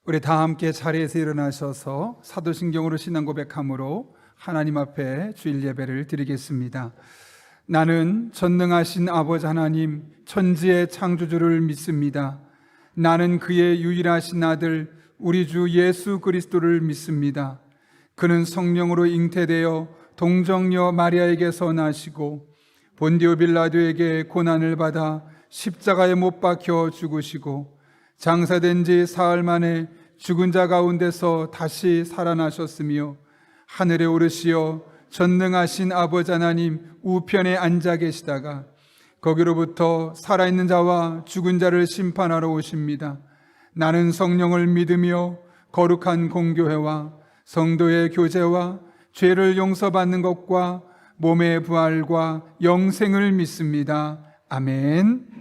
우리 다 함께 자리에서 일어나셔서 사도신경으로 신앙 고백함으로 하나님 앞에 주일 예배를 드리겠습니다. 나는 전능하신 아버지 하나님 천지의 창조주를 믿습니다. 나는 그의 유일하신 아들 우리 주 예수 그리스도를 믿습니다. 그는 성령으로 잉태되어 동정녀 마리아에게서 나시고 본디오 빌라도에게 고난을 받아 십자가에 못 박혀 죽으시고 장사된 지 사흘 만에 죽은 자 가운데서 다시 살아나셨으며 하늘에 오르시어 전능하신 아버지 하나님 우편에 앉아 계시다가 거기로부터 살아있는 자와 죽은 자를 심판하러 오십니다. 나는 성령을 믿으며 거룩한 공교회와 성도의 교제와 죄를 용서받는 것과 몸의 부활과 영생을 믿습니다. 아멘.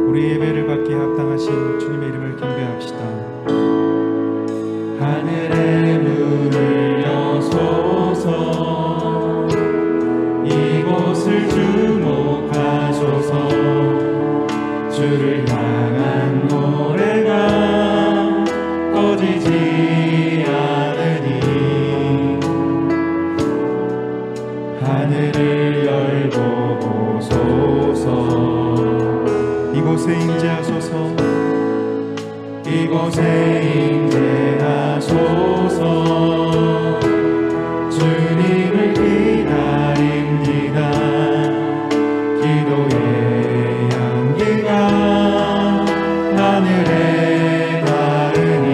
우리 예배를 받기에 합당하신 주님의 이름을 경배합시다. 하늘의 문을 여소서 이곳을 주목하소서 주를 향한 노래가 꺼지지 않으니 하늘을 열고 보소서 이곳에 임재하소서 이곳에 임재하소서 주님을 기다립니다. 기도의 향기가 하늘에 닿으니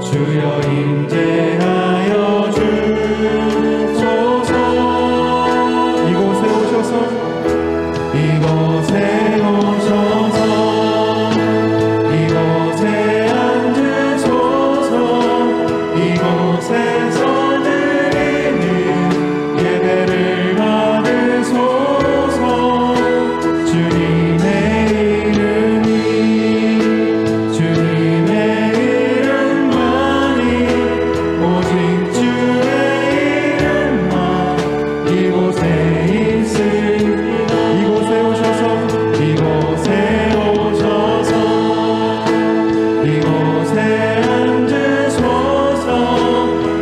주여 임재하여 주소서 이곳에 오셔서 이곳에 앉으소서 이곳에서 드리는 예배를 받으소서 주님의 이름만이 오직 주의 이름만 이곳에 있습니다. 이곳에 오셔서 이곳에 앉으소서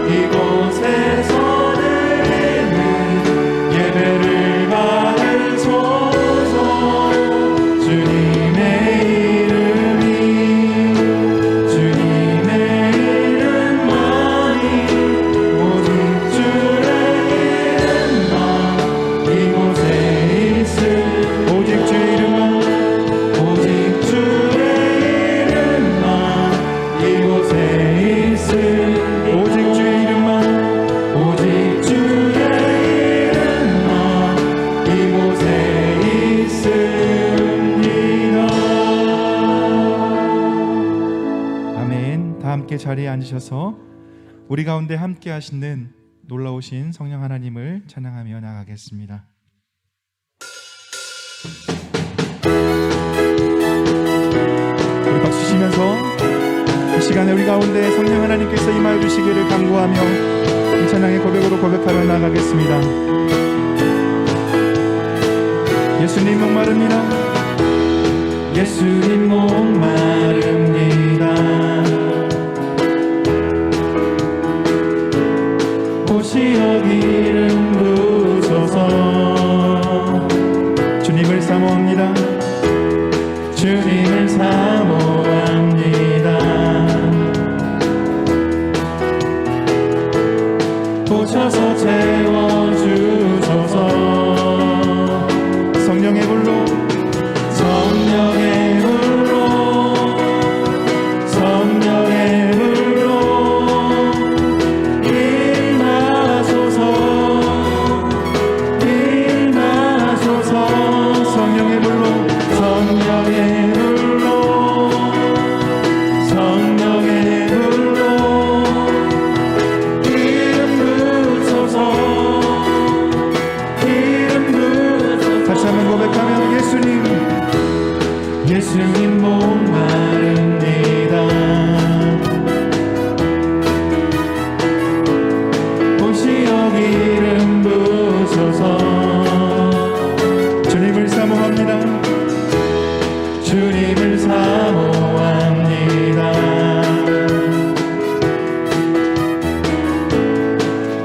이곳에서 드리는 예배를 받으소서 주님의 이름만이 오직 주의 이름만 이곳에 있음 오직 주의 이름만 이곳에 있음 오직 주의 이름만 이곳에 있습니다. 아멘. 다 함께 자리에 앉으셔서 우리 가운데 함께 하시는 놀라우신 성령 하나님을 찬양하며 나가겠습니다. 우리 박수 치면서 이 시간에 우리 가운데 성령 하나님께서 임하여 주시기를 간구하며 이 찬양의 고백으로 고백하며 나가겠습니다. 예수님 목마릅니다. 예수님 목마릅니다. 오시어 기름 부으소서 주님을 사모합니다. 주님을 사모합니다. 오셔서 채워주소서 성령의 불로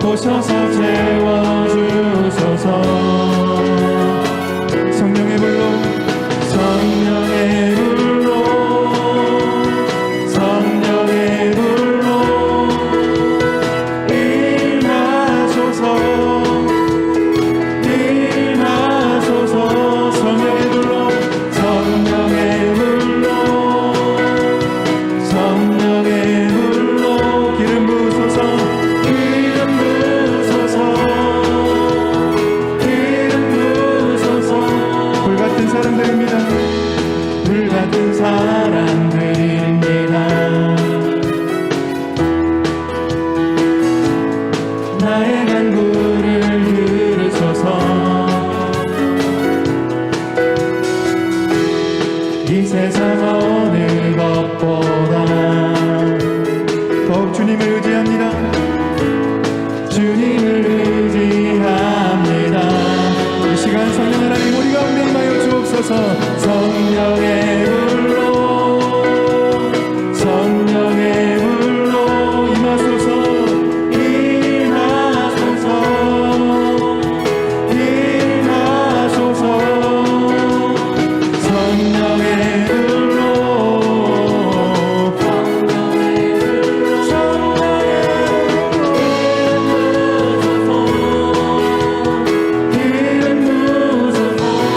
오셔서 채워주소서. 성령의 불로 성령의 불로 성령의 불로 임하소서. 임하소서. 성령의 불로 성령의 불로 성령의 불로 기름 부으소서. 기름 부으소서. 기름 부으소서. 불같은 사람들입니다. 불같은 사람들입니다. 나의 간구를 들으소서. 이 세상 어느 것보다 더욱 주님을 의지합니다. 주님을 의지합니다. 이 시간 성령 하나님 우리 가운데 임하여 주옵소서. 성령의 불로 성령의 불로 임하소서. 임하소서. 임하소서. 성령의 불로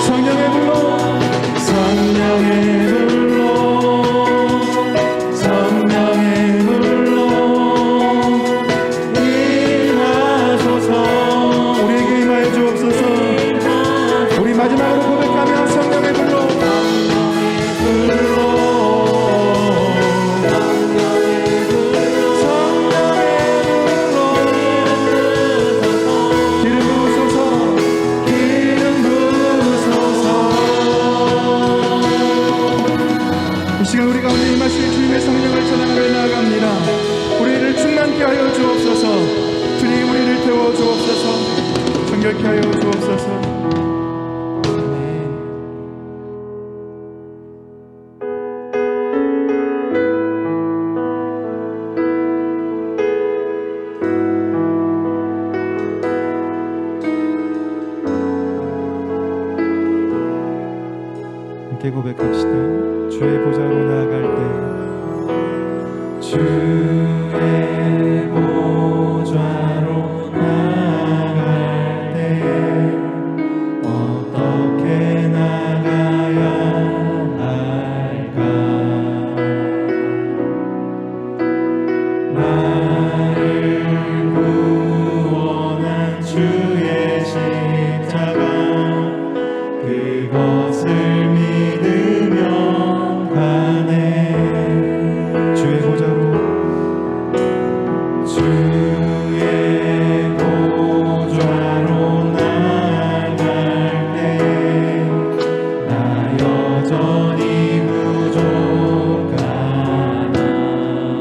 성령의 불로 성령의 불로 성령의 불로 임하소서. 우리에게 임하여 주옵소서. 우리 마지막으로 고백하며 성령의 불로 불로 성령의 불로 기름 부으소서. 기름 부으소서. 이 시간 우리 가운데 임하실 주님의 성령을 찬양하며 나아갑니다. 우리를 충만케 하여 주옵소서. 주님 우리를 태워 주옵소서. 정결케 하여 주옵소서. 아멘. 함께 고백합시다. 주의 보좌로 나아갈 때 주의 보좌로 나아갈 때 어떻게 나가야 할까? 나를 구원한 주의 십자가 그것을 믿으며 가네. 주의 보좌로 주의 보좌로 나아갈 때 나 여전히 부족하나.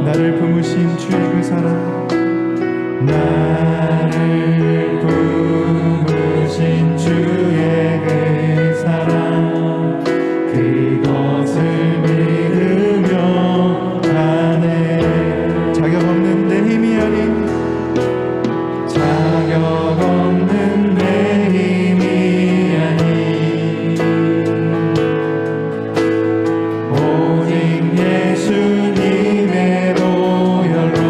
나를 품으신 주의 그 사랑 나를 품으신 주의 그 사랑 그것을 믿으며 가네. 자격 없는 내 힘이 아닌 자격 없는 내 힘이 아닌 오직 예수님의 보혈로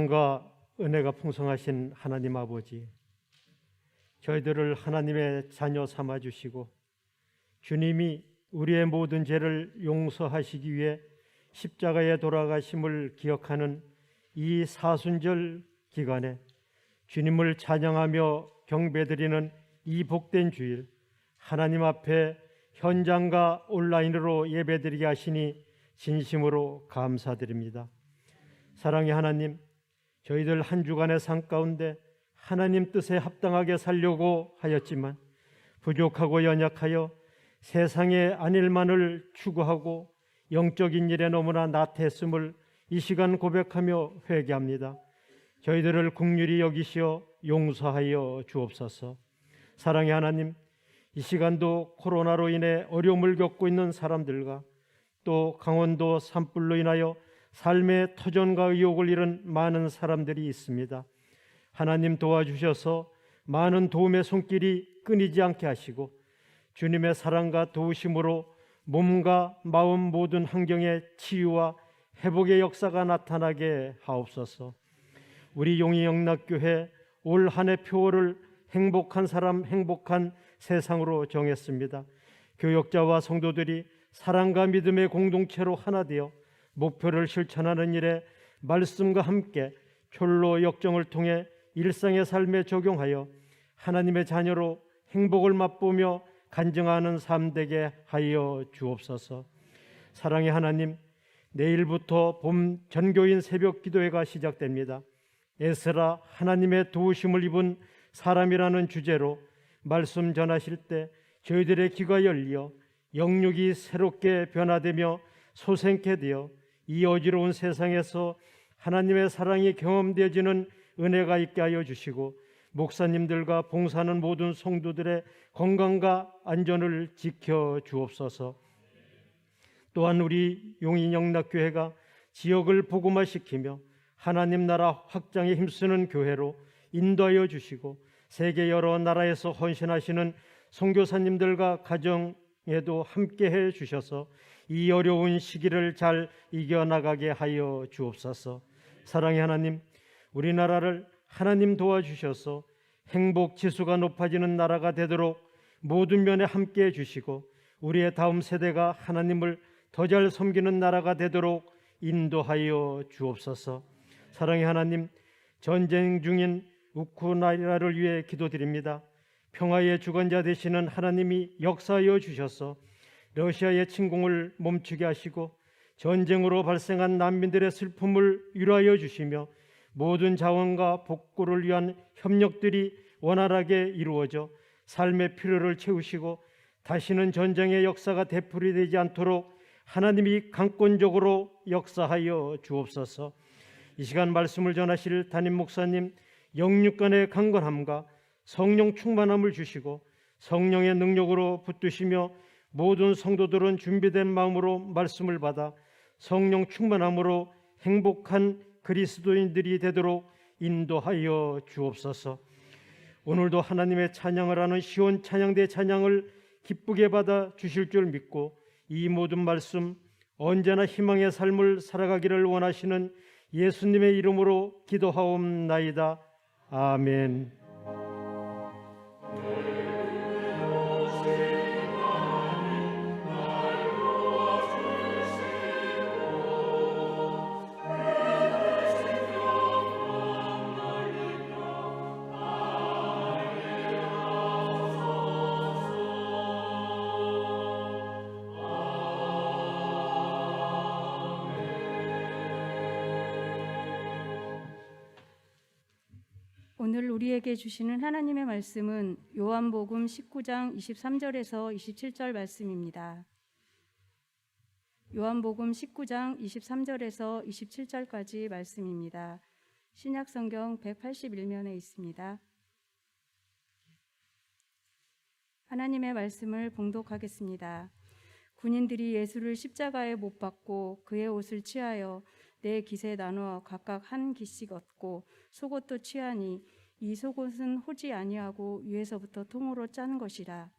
사랑과 은혜가 풍성하신 하나님 아버지, 저희들을 하나님의 자녀 삼아주시고 주님이 우리의 모든 죄를 용서하시기 위해 십자가에 돌아가심을 기억하는 이 사순절 기간에 주님을 찬양하며 경배드리는 이 복된 주일, 하나님 앞에 현장과 온라인으로 예배드리게 하시니 진심으로 감사드립니다. 사랑의 하나님, 저희들 한 주간의 삶 가운데 하나님 뜻에 합당하게 살려고 하였지만 부족하고 연약하여 세상의 안일만을 추구하고 영적인 일에 너무나 나태했음을 이 시간 고백하며 회개합니다. 저희들을 긍휼히 여기시어 용서하여 주옵소서. 사랑의 하나님, 이 시간도 코로나로 인해 어려움을 겪고 있는 사람들과 또 강원도 산불로 인하여 삶의 터전과 의욕을 잃은 많은 사람들이 있습니다. 하나님 도와주셔서 많은 도움의 손길이 끊이지 않게 하시고 주님의 사랑과 도우심으로 몸과 마음 모든 환경의 치유와 회복의 역사가 나타나게 하옵소서. 우리 용인영락교회 올 한 해 표어를 행복한 사람 행복한 세상으로 정했습니다. 교역자와 성도들이 사랑과 믿음의 공동체로 하나 되어 목표를 실천하는 일에 말씀과 함께 촐로 역정을 통해 일상의 삶에 적용하여 하나님의 자녀로 행복을 맛보며 간증하는 삶 되게 하여 주옵소서. 사랑의 하나님, 내일부터 봄 전교인 새벽 기도회가 시작됩니다. 에스라 하나님의 도우심을 입은 사람이라는 주제로 말씀 전하실 때 저희들의 귀가 열려 영육이 새롭게 변화되며 소생케 되어 이 어지러운 세상에서 하나님의 사랑이 경험되어지는 은혜가 있게 하여 주시고 목사님들과 봉사하는 모든 성도들의 건강과 안전을 지켜 주옵소서. 또한 우리 용인영락교회가 지역을 복음화시키며 하나님 나라 확장에 힘쓰는 교회로 인도하여 주시고 세계 여러 나라에서 헌신하시는 선교사님들과 가정에도 함께해 주셔서 이 어려운 시기를 잘 이겨나가게 하여 주옵소서. 사랑의 하나님, 우리나라를 하나님 도와주셔서 행복 지수가 높아지는 나라가 되도록 모든 면에 함께해 주시고 우리의 다음 세대가 하나님을 더 잘 섬기는 나라가 되도록 인도하여 주옵소서. 사랑의 하나님, 전쟁 중인 우크라이나를 위해 기도드립니다. 평화의 주관자 되시는 하나님이 역사하여 주셔서 러시아의 침공을 멈추게 하시고 전쟁으로 발생한 난민들의 슬픔을 위로하여 주시며 모든 자원과 복구를 위한 협력들이 원활하게 이루어져 삶의 필요를 채우시고 다시는 전쟁의 역사가 되풀이되지 않도록 하나님이 강권적으로 역사하여 주옵소서. 이 시간 말씀을 전하실 담임 목사님 영육간의 강건함과 성령 충만함을 주시고 성령의 능력으로 붙드시며 모든 성도들은 준비된 마음으로 말씀을 받아 성령 충만함으로 행복한 그리스도인들이 되도록 인도하여 주옵소서. 오늘도 하나님의 찬양을 하는 시온 찬양대 찬양을 기쁘게 받아 주실 줄 믿고 이 모든 말씀 언제나 희망의 삶을 살아가기를 원하시는 예수님의 이름으로 기도하옵나이다. 아멘. 오늘 우리에게 주시는 하나님의 말씀은 요한복음 19장 23절에서 27절 말씀입니다. 요한복음 19장 23절에서 27절까지 말씀입니다. 신약성경 181면에 있습니다. 하나님의 말씀을 봉독하겠습니다. 군인들이 예수를 십자가에 못 박고 그의 옷을 취하여 네 깃에 나누어 각각 한 깃씩 얻고 속옷도 취하니 이 속옷은 호지 아니하고 위에서부터 통으로 짠 것이라.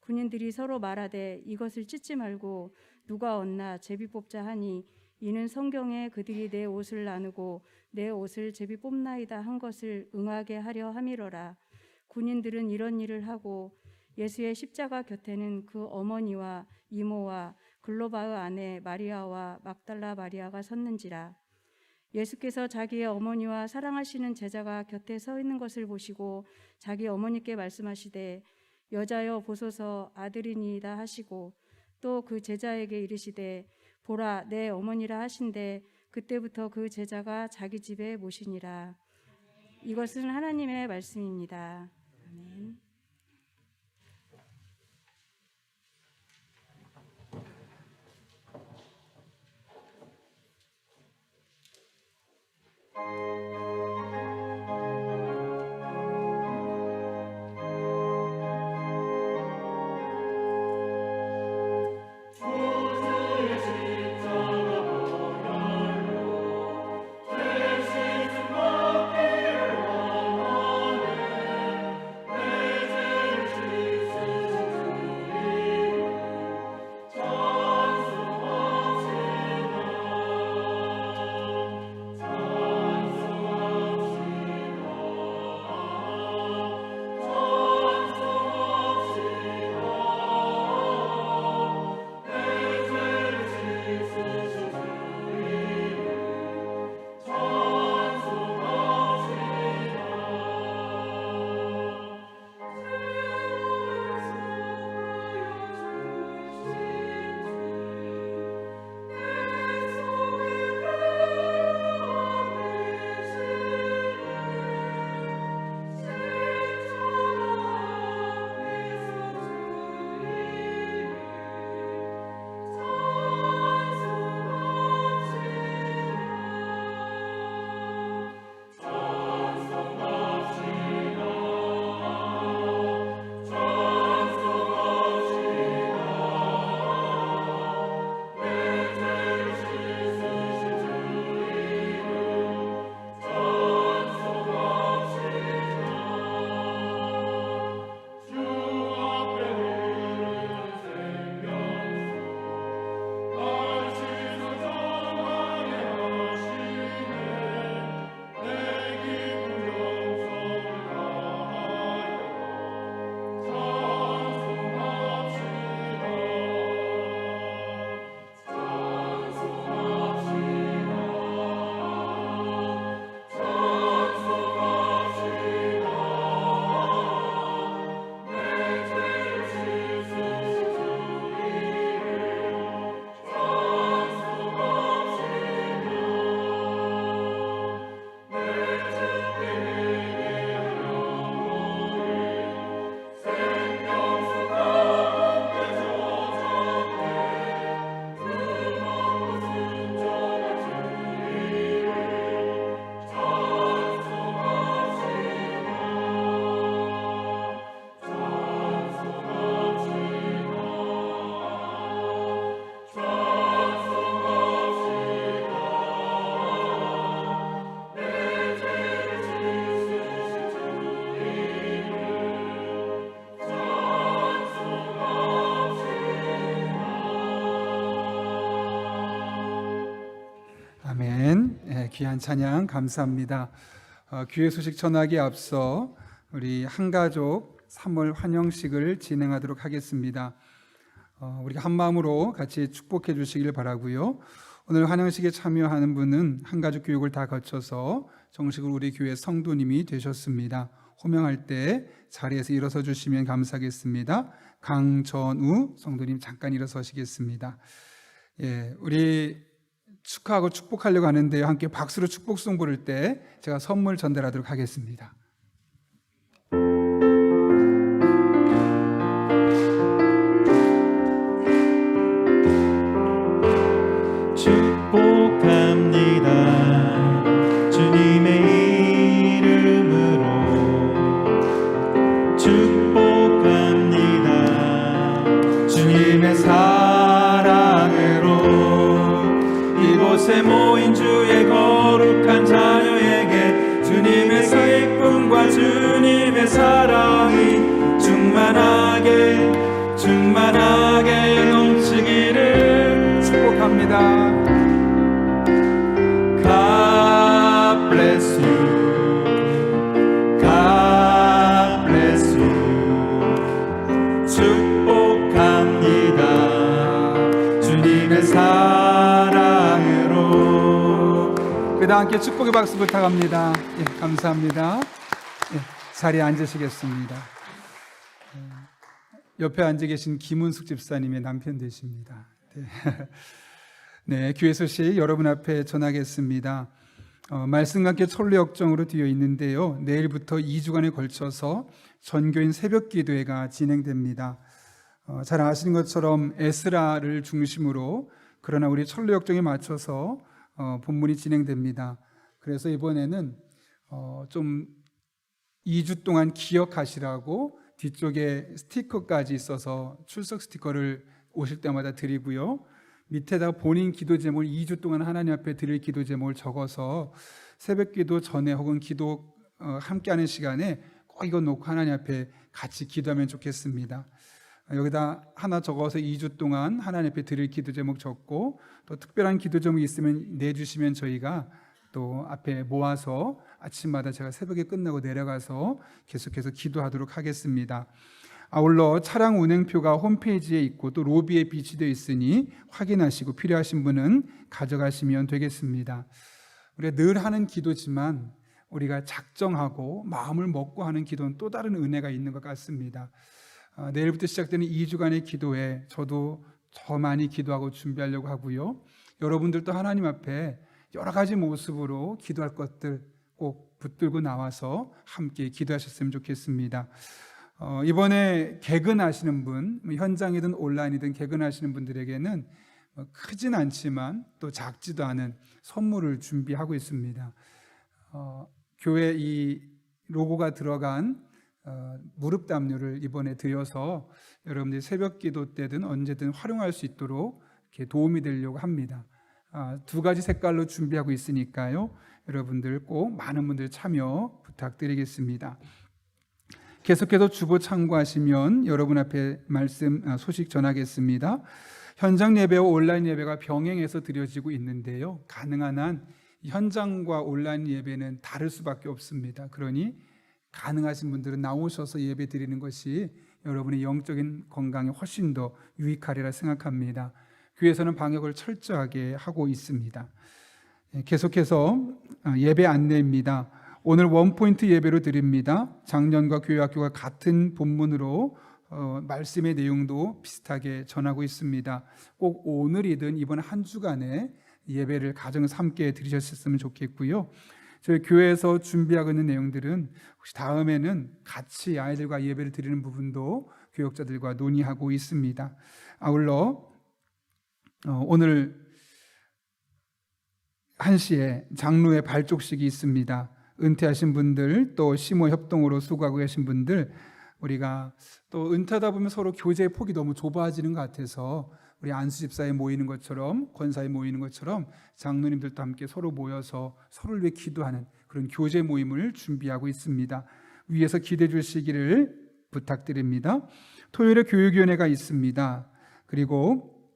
군인들이 서로 말하되 이것을 찢지 말고 누가 얻나 제비 뽑자 하니 이는 성경에 그들이 내 옷을 나누고 내 옷을 제비 뽑나이다 한 것을 응하게 하려 함이로라. 군인들은 이런 일을 하고 예수의 십자가 곁에는 그 어머니와 이모와 글로바의 아내 마리아와 막달라 마리아가 섰는지라. 예수께서 자기의 어머니와 사랑하시는 제자가 곁에 서 있는 것을 보시고 자기 어머니께 말씀하시되 여자여 보소서 아들이니이다 하시고 또 그 제자에게 이르시되 보라 내 어머니라 하신대 그때부터 그 제자가 자기 집에 모시니라. 이것은 하나님의 말씀입니다. 아멘. 귀한 찬양 감사합니다. 귀의 소식 전하기에 앞서 우리 한가족 3월 환영식을 진행하도록 하겠습니다. 우리가 한 마음으로 같이 축복해 주시길 바라고요. 오늘 환영식에 참여하는 분은 한가족 교육을 다 거쳐서 정식으로 우리 교회 성도님이 되셨습니다. 호명할 때 자리에서 일어서 주시면 감사하겠습니다. 강전우 성도님 잠깐 일어서시겠습니다. 우리 축하하고 축복하려고 하는데요. 함께 박수로 축복송 부를 때 제가 선물 전달하도록 하겠습니다. 축복합니다. 주님의 이름으로 축복합니다. 주님의 사랑으로 이곳에 모인 주의 거룩한 자녀에게 주님의 기쁨과 주님의 사랑이 충만하게 넘치기를 축복합니다. 다 함께 축복의 박수 부탁합니다. 예, 감사합니다. 예, 자리에 앉으시겠습니다. 옆에 앉아 계신 김은숙 집사님의 남편 되십니다. 네, 네, 교회 소식 여러분 앞에 전하겠습니다. 말씀과 함께 철로역정으로 되어 있는데요. 내일부터 2주간에 걸쳐서 전교인 새벽기도회가 진행됩니다. 잘 아시는 것처럼 에스라를 중심으로 그러나 우리 철로역정에 맞춰서 본문이 진행됩니다. 그래서 이번에는 좀 2주 동안 기억하시라고 뒤쪽에 스티커까지 있어서 출석 스티커를 오실 때마다 드리고요. 밑에다가 본인 기도 제목을 2주 동안 하나님 앞에 드릴 기도 제목을 적어서 새벽 기도 전에 혹은 기도 함께하는 시간에 꼭 이거 놓고 하나님 앞에 같이 기도하면 좋겠습니다. 여기다 하나 적어서 2주 동안 하나님 앞에 드릴 기도 제목 적고 또 특별한 기도 제목이 있으면 내주시면 저희가 또 앞에 모아서 아침마다 제가 새벽에 끝나고 내려가서 계속해서 기도하도록 하겠습니다. 아울러 차량 운행표가 홈페이지에 있고 또 로비에 비치되어 있으니 확인하시고 필요하신 분은 가져가시면 되겠습니다. 우리가 늘 하는 기도지만 우리가 작정하고 마음을 먹고 하는 기도는 또 다른 은혜가 있는 것 같습니다. 내일부터 시작되는 2주간의 기도에 저도 더 많이 기도하고 준비하려고 하고요. 여러분들도 하나님 앞에 여러 가지 모습으로 기도할 것들 꼭 붙들고 나와서 함께 기도하셨으면 좋겠습니다. 이번에 개근하시는 분, 현장이든 온라인이든 개근하시는 분들에게는 크진 않지만 또 작지도 않은 선물을 준비하고 있습니다. 교회 이 로고가 들어간 무릎 담요를 이번에 드려서 여러분들이 새벽 기도 때든 언제든 활용할 수 있도록 이렇게 도움이 되려고 합니다. 두 가지 색깔로 준비하고 있으니까요. 여러분들 꼭 많은 분들 참여 부탁드리겠습니다. 계속해서 주보 참고하시면 여러분 앞에 말씀 소식 전하겠습니다. 현장 예배와 온라인 예배가 병행해서 드려지고 있는데요. 가능한 한 현장과 온라인 예배는 다를 수밖에 없습니다. 그러니 가능하신 분들은 나오셔서 예배 드리는 것이 여러분의 영적인 건강에 훨씬 더 유익하리라 생각합니다. 교회에서는 방역을 철저하게 하고 있습니다. 계속해서 예배 안내입니다. 오늘 원포인트 예배로 드립니다. 작년과 교회 학교가 같은 본문으로 말씀의 내용도 비슷하게 전하고 있습니다. 꼭 오늘이든 이번 한 주간에 예배를 가정에서 함께 드리셨으면 좋겠고요. 저희 교회에서 준비하고 있는 내용들은 혹시 다음에는 같이 아이들과 예배를 드리는 부분도 교역자들과 논의하고 있습니다. 아울러 오늘 1시에 장로의 발족식이 있습니다. 은퇴하신 분들 또 시모 협동으로 수고하고 계신 분들 우리가 또 은퇴하다 보면 서로 교제의 폭이 너무 좁아지는 것 같아서 우리 안수 집사에 모이는 것처럼 권사에 모이는 것처럼 장로님들도 함께 서로 모여서 서로를 위해 기도하는 그런 교제 모임을 준비하고 있습니다. 위에서 기대해 주시기를 부탁드립니다. 토요일에 교육위원회가 있습니다. 그리고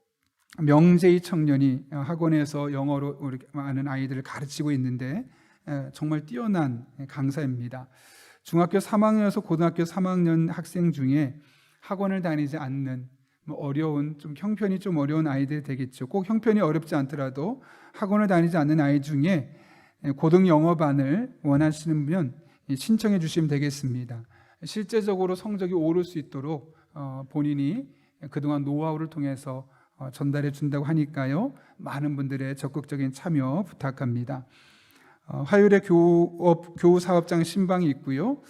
명재희 청년이 학원에서 영어로 많은 아이들을 가르치고 있는데 정말 뛰어난 강사입니다. 중학교 3학년에서 고등학교 3학년 학생 중에 학원을 다니지 않는 어려운 좀 형편이 좀 어려운 아이들이 되겠죠. 꼭 형편이 어렵지 않더라도 학원을 다니지 않는 아이 중에 고등 영어반을 원하시는 신청해 주시면 되겠습니다. 실제적으로 성적이 오를 수 있도록 본인이 그동안 노하우를 통해서 전달해 준다고 하니까요. 많은 분들의 적극적인 참여 부탁합니다. 화요일에 교우사업장 신방이 있고요.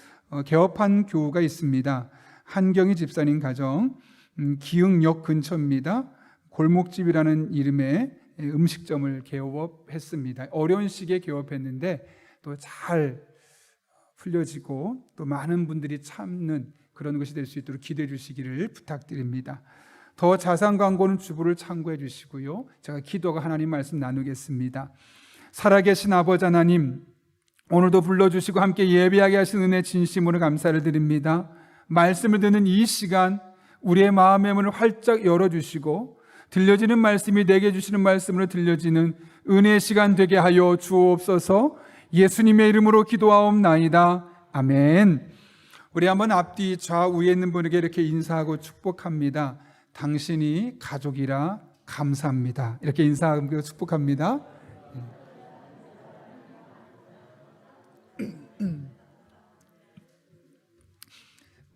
개업한 교우가 있습니다. 한경희 집사님 가정 기흥역 근처입니다. 골목집이라는 이름의 음식점을 개업했습니다. 어려운 시기에 개업했는데 또 잘 풀려지고 또 많은 분들이 참는 그런 것이 될 수 있도록 기대해 주시기를 부탁드립니다. 더 자세한 광고는 주보를 참고해 주시고요. 제가 기도가 하나님 말씀 나누겠습니다. 살아계신 아버지 하나님, 오늘도 불러주시고 함께 예배하게 하신 은혜 진심으로 감사를 드립니다. 말씀을 듣는 이 시간 우리의 마음의 문을 활짝 열어주시고 들려지는 말씀이 내게 주시는 말씀으로 들려지는 은혜의 시간 되게 하여 주옵소서. 예수님의 이름으로 기도하옵나이다. 아멘. 우리 한번 앞뒤 좌우에 있는 분에게 이렇게 인사하고 축복합니다. 당신이 가족이라 감사합니다. 이렇게 인사하고 축복합니다.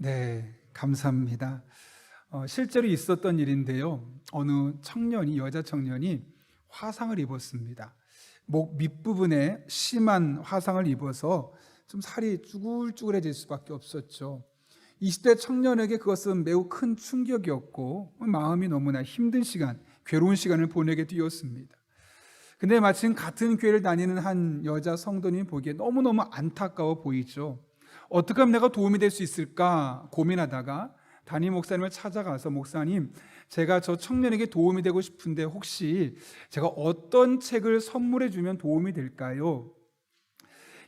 네, 감사합니다. 실제로 있었던 일인데요. 어느 청년이, 여자 청년이 화상을 입었습니다. 목 밑부분에 심한 화상을 입어서 좀 살이 쭈글쭈글해질 수밖에 없었죠. 20대 청년에게 그것은 매우 큰 충격이었고 마음이 너무나 힘든 시간, 괴로운 시간을 보내게 되었습니다. 근데 마침 같은 교회를 다니는 한 여자 성도님이 보기에 너무너무 안타까워 보이죠. 어떻게 하면 내가 도움이 될 수 있을까 고민하다가 담임 목사님을 찾아가서, 목사님, 제가 저 청년에게 도움이 되고 싶은데 혹시 제가 어떤 책을 선물해 주면 도움이 될까요?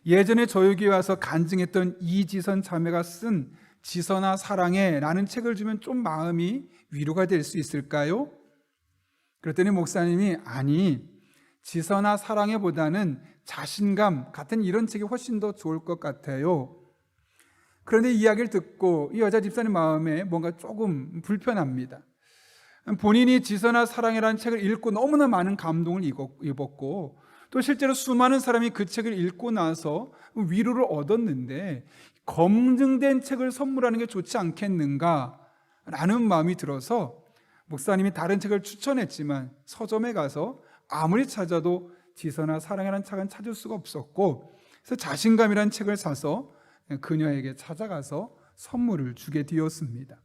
예전에 저희 교회 와서 간증했던 이지선 자매가 쓴 지선아 사랑해 라는 책을 주면 좀 마음이 위로가 될 수 있을까요? 그랬더니 목사님이, 아니, 지선아 사랑해 보다는 자신감 같은 이런 책이 훨씬 더 좋을 것 같아요. 그런데 이야기를 듣고 이 여자 집사님 마음에 뭔가 조금 불편합니다. 본인이 지선아 사랑해라는 책을 읽고 너무나 많은 감동을 입었고 또 실제로 수많은 사람이 그 책을 읽고 나서 위로를 얻었는데 검증된 책을 선물하는 게 좋지 않겠는가 라는 마음이 들어서 목사님이 다른 책을 추천했지만 서점에 가서 아무리 찾아도 지선아 사랑해라는 책은 찾을 수가 없었고, 그래서 자신감이라는 책을 사서 그녀에게 찾아가서 선물을 주게 되었습니다.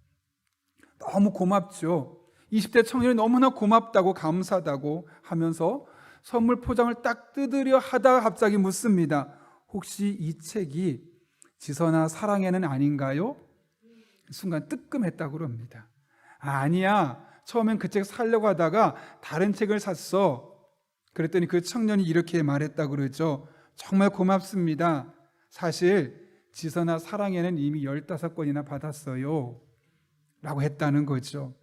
너무 고맙죠. 20대 청년이 너무나 고맙다고 감사하다고 하면서 선물 포장을 딱 뜯으려 하다가 갑자기 묻습니다. 혹시 이 책이 지선아 사랑해는 아닌가요? 순간 뜨끔했다고 그럽니다. 아니야, 처음엔 그 책 사려고 하다가 다른 책을 샀어. 그랬더니 그 청년이 이렇게 말했다고 그러죠. 정말 고맙습니다. 사실 지선아 사랑해는 이미 15권이나 받았어요 라고 했다는 거죠.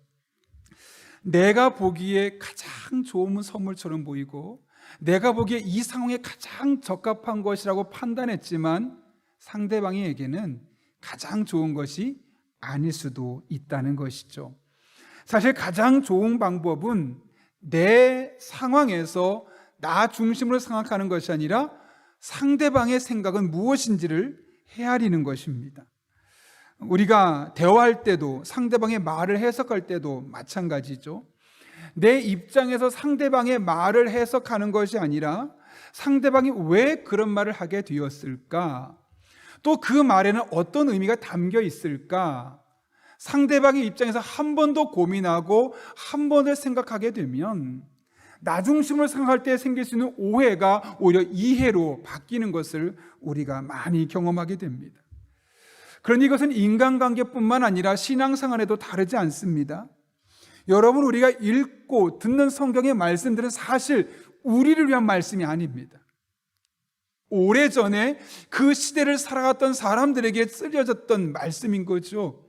내가 보기에 가장 좋은 선물처럼 보이고 내가 보기에 이 상황에 가장 적합한 것이라고 판단했지만 상대방에게는 가장 좋은 것이 아닐 수도 있다는 것이죠. 사실 가장 좋은 방법은 내 상황에서 나 중심으로 생각하는 것이 아니라 상대방의 생각은 무엇인지를 헤아리는 것입니다. 우리가 대화할 때도 상대방의 말을 해석할 때도 마찬가지죠. 내 입장에서 상대방의 말을 해석하는 것이 아니라 상대방이 왜 그런 말을 하게 되었을까? 또 그 말에는 어떤 의미가 담겨 있을까? 상대방의 입장에서 한 번 더 고민하고 한 번 더 생각하게 되면 나 중심으로 생각할 때 생길 수 있는 오해가 오히려 이해로 바뀌는 것을 우리가 많이 경험하게 됩니다. 그런데 이것은 인간관계뿐만 아니라 신앙생활에도 다르지 않습니다. 여러분, 우리가 읽고 듣는 성경의 말씀들은 사실 우리를 위한 말씀이 아닙니다. 오래전에 그 시대를 살아갔던 사람들에게 쓰여졌던 말씀인 거죠.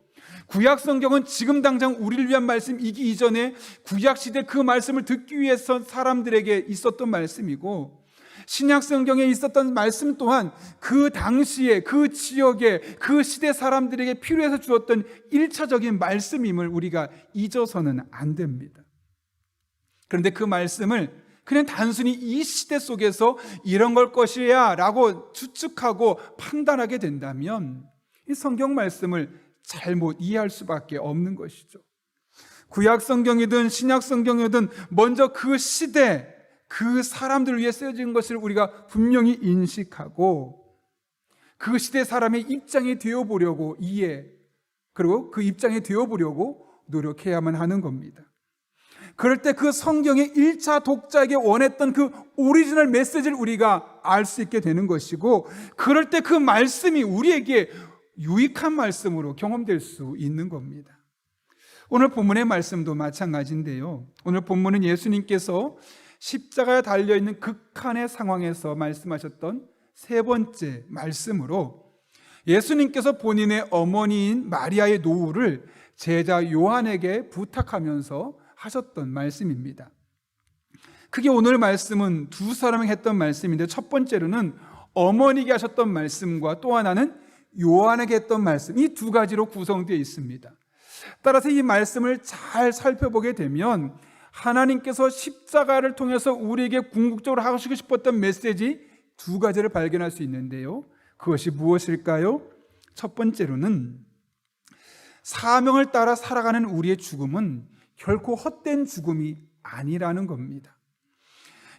구약 성경은 지금 당장 우리를 위한 말씀이기 이전에 구약 시대 그 말씀을 듣기 위해서 사람들에게 있었던 말씀이고, 신약 성경에 있었던 말씀 또한 그 당시에 그 지역에 그 시대 사람들에게 필요해서 주었던 1차적인 말씀임을 우리가 잊어서는 안 됩니다. 그런데 그 말씀을 그냥 단순히 이 시대 속에서 이런 걸 것이야 라고 추측하고 판단하게 된다면 이 성경 말씀을 잘못 이해할 수밖에 없는 것이죠. 구약 성경이든 신약 성경이든 먼저 그 시대, 그 사람들을 위해 쓰여진 것을 우리가 분명히 인식하고 그 시대 사람의 입장이 되어보려고 그리고 그 입장이 되어보려고 노력해야만 하는 겁니다. 그럴 때 그 성경의 1차 독자에게 원했던 그 오리지널 메시지를 우리가 알 수 있게 되는 것이고, 그럴 때 그 말씀이 우리에게 유익한 말씀으로 경험될 수 있는 겁니다. 오늘 본문의 말씀도 마찬가지인데요. 오늘 본문은 예수님께서 십자가에 달려있는 극한의 상황에서 말씀하셨던 세 번째 말씀으로 예수님께서 본인의 어머니인 마리아의 노후를 제자 요한에게 부탁하면서 하셨던 말씀입니다. 크게 오늘 말씀은 두 사람이 했던 말씀인데, 첫 번째로는 어머니에게 하셨던 말씀과 또 하나는 요한에게 했던 말씀, 이 두 가지로 구성되어 있습니다. 따라서 이 말씀을 잘 살펴보게 되면 하나님께서 십자가를 통해서 우리에게 궁극적으로 하시고 싶었던 메시지 두 가지를 발견할 수 있는데요. 그것이 무엇일까요? 첫 번째로는 사명을 따라 살아가는 우리의 죽음은 결코 헛된 죽음이 아니라는 겁니다.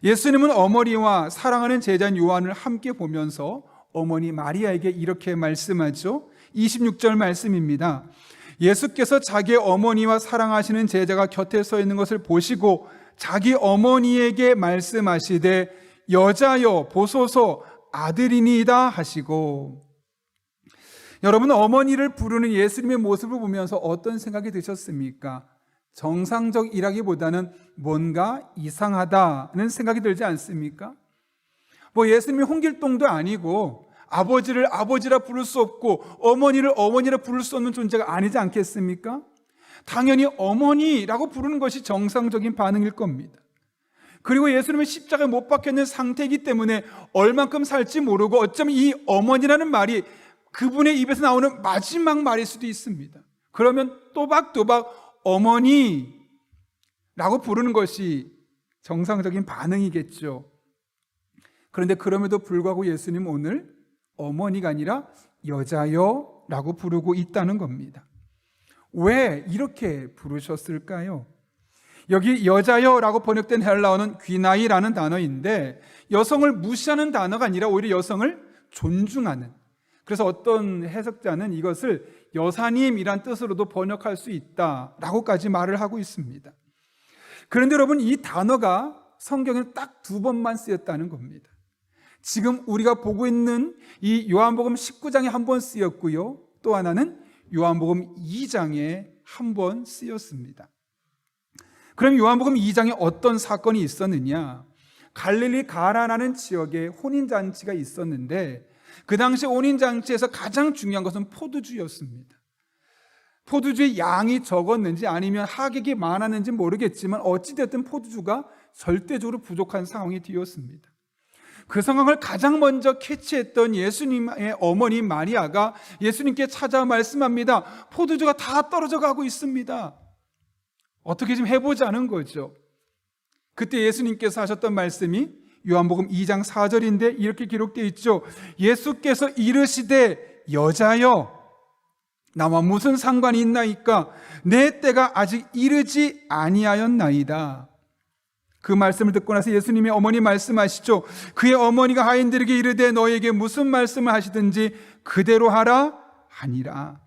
예수님은 어머니와 사랑하는 제자인 요한을 함께 보면서 어머니 마리아에게 이렇게 말씀하죠. 26절 말씀입니다. 예수께서 자기의 어머니와 사랑하시는 제자가 곁에 서 있는 것을 보시고 자기 어머니에게 말씀하시되 여자여 보소서 아들이니이다 하시고, 여러분, 어머니를 부르는 예수님의 모습을 보면서 어떤 생각이 드셨습니까? 정상적이라기보다는 뭔가 이상하다는 생각이 들지 않습니까? 뭐 예수님이 홍길동도 아니고 아버지를 아버지라 부를 수 없고 어머니를 어머니라 부를 수 없는 존재가 아니지 않겠습니까? 당연히 어머니라고 부르는 것이 정상적인 반응일 겁니다. 그리고 예수님은 십자가에 못 박혀있는 상태이기 때문에 얼만큼 살지 모르고 어쩌면 이 어머니라는 말이 그분의 입에서 나오는 마지막 말일 수도 있습니다. 그러면 또박또박 어머니라고 부르는 것이 정상적인 반응이겠죠. 그런데 그럼에도 불구하고 예수님 오늘 어머니가 아니라 여자여라고 부르고 있다는 겁니다. 왜 이렇게 부르셨을까요? 여기 여자여라고 번역된 헬라어는 귀나이라는 단어인데 여성을 무시하는 단어가 아니라 오히려 여성을 존중하는, 그래서 어떤 해석자는 이것을 여사님이란 뜻으로도 번역할 수 있다라고까지 말을 하고 있습니다. 그런데 여러분, 이 단어가 성경에 딱 2번만 쓰였다는 겁니다. 지금 우리가 보고 있는 이 요한복음 19장에 한 번 쓰였고요, 또 하나는 요한복음 2장에 한 번 쓰였습니다. 그럼 요한복음 2장에 어떤 사건이 있었느냐? 갈릴리 가나라는 지역에 혼인잔치가 있었는데 그 당시 혼인잔치에서 가장 중요한 것은 포도주였습니다. 포도주의 양이 적었는지 아니면 하객이 많았는지 모르겠지만 어찌됐든 포도주가 절대적으로 부족한 상황이 되었습니다. 그 상황을 가장 먼저 캐치했던 예수님의 어머니 마리아가 예수님께 찾아와 말씀합니다. 포도주가 다 떨어져 가고 있습니다. 어떻게 좀 해보자는 거죠. 그때 예수님께서 하셨던 말씀이 요한복음 2장 4절인데 이렇게 기록되어 있죠. 예수께서 이르시되 여자여 나와 무슨 상관이 있나이까? 내 때가 아직 이르지 아니하였나이다. 그 말씀을 듣고 나서 예수님의 어머니 말씀하시죠. 그의 어머니가 하인들에게 이르되 너에게 무슨 말씀을 하시든지 그대로 하라 하니라.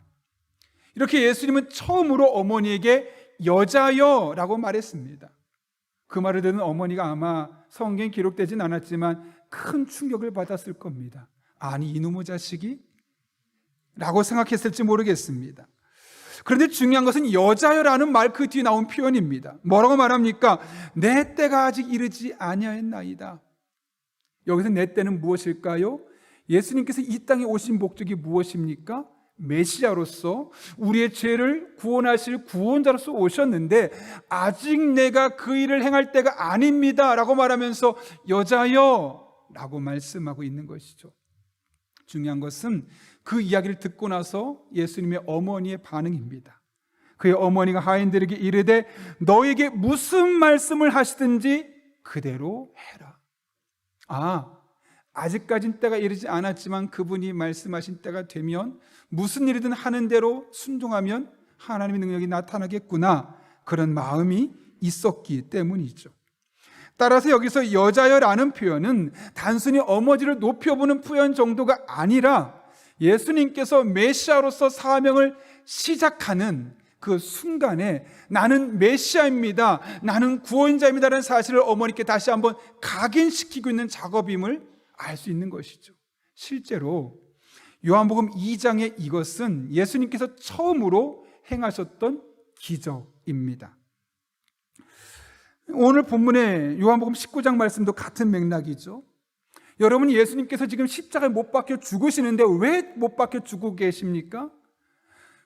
이렇게 예수님은 처음으로 어머니에게 여자여라고 말했습니다. 그 말을 듣는 어머니가 아마 성경에 기록되진 않았지만 큰 충격을 받았을 겁니다. 아니 이놈의 자식이? 라고 생각했을지 모르겠습니다. 그런데 중요한 것은 여자여라는 말 그 뒤에 나온 표현입니다. 뭐라고 말합니까? 내 때가 아직 이르지 아니하였나이다. 여기서 내 때는 무엇일까요? 예수님께서 이 땅에 오신 목적이 무엇입니까? 메시아로서 우리의 죄를 구원하실 구원자로서 오셨는데 아직 내가 그 일을 행할 때가 아닙니다 라고 말하면서 여자여 라고 말씀하고 있는 것이죠. 중요한 것은 그 이야기를 듣고 나서 예수님의 어머니의 반응입니다. 그의 어머니가 하인들에게 이르되 너에게 무슨 말씀을 하시든지 그대로 해라. 아직까진 때가 이르지 않았지만 그분이 말씀하신 때가 되면 무슨 일이든 하는 대로 순종하면 하나님의 능력이 나타나겠구나, 그런 마음이 있었기 때문이죠. 따라서 여기서 여자여라는 표현은 단순히 어머니를 높여보는 표현 정도가 아니라 예수님께서 메시아로서 사명을 시작하는 그 순간에 나는 메시아입니다, 나는 구원자입니다라는 사실을 어머니께 다시 한번 각인시키고 있는 작업임을 알 수 있는 것이죠. 실제로 요한복음 2장의 이것은 예수님께서 처음으로 행하셨던 기적입니다. 오늘 본문의 요한복음 19장 말씀도 같은 맥락이죠. 여러분, 예수님께서 지금 십자가에 못 박혀 죽으시는데 왜 못 박혀 죽고 계십니까?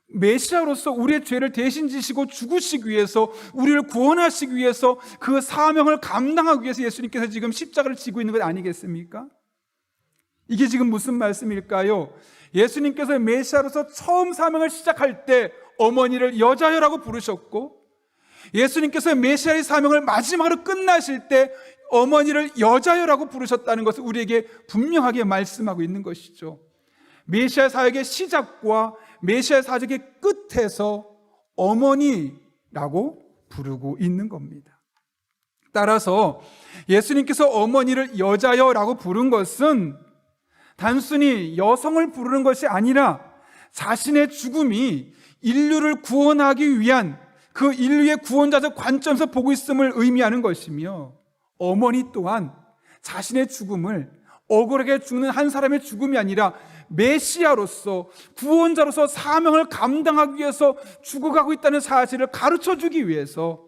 메시아로서 우리의 죄를 대신 지시고 죽으시기 위해서, 우리를 구원하시기 위해서, 그 사명을 감당하기 위해서 예수님께서 지금 십자가를 지고 있는 것 아니겠습니까? 이게 지금 무슨 말씀일까요? 예수님께서 메시아로서 처음 사명을 시작할 때 어머니를 여자여라고 부르셨고, 예수님께서 메시아의 사명을 마지막으로 끝나실 때 어머니를 여자여라고 부르셨다는 것을 우리에게 분명하게 말씀하고 있는 것이죠. 메시아 사역의 시작과 메시아 사적의 끝에서 어머니라고 부르고 있는 겁니다. 따라서 예수님께서 어머니를 여자여라고 부른 것은 단순히 여성을 부르는 것이 아니라 자신의 죽음이 인류를 구원하기 위한 그 인류의 구원자적 관점에서 보고 있음을 의미하는 것이며, 어머니 또한 자신의 죽음을 억울하게 죽는 한 사람의 죽음이 아니라 메시아로서, 구원자로서 사명을 감당하기 위해서 죽어가고 있다는 사실을 가르쳐 주기 위해서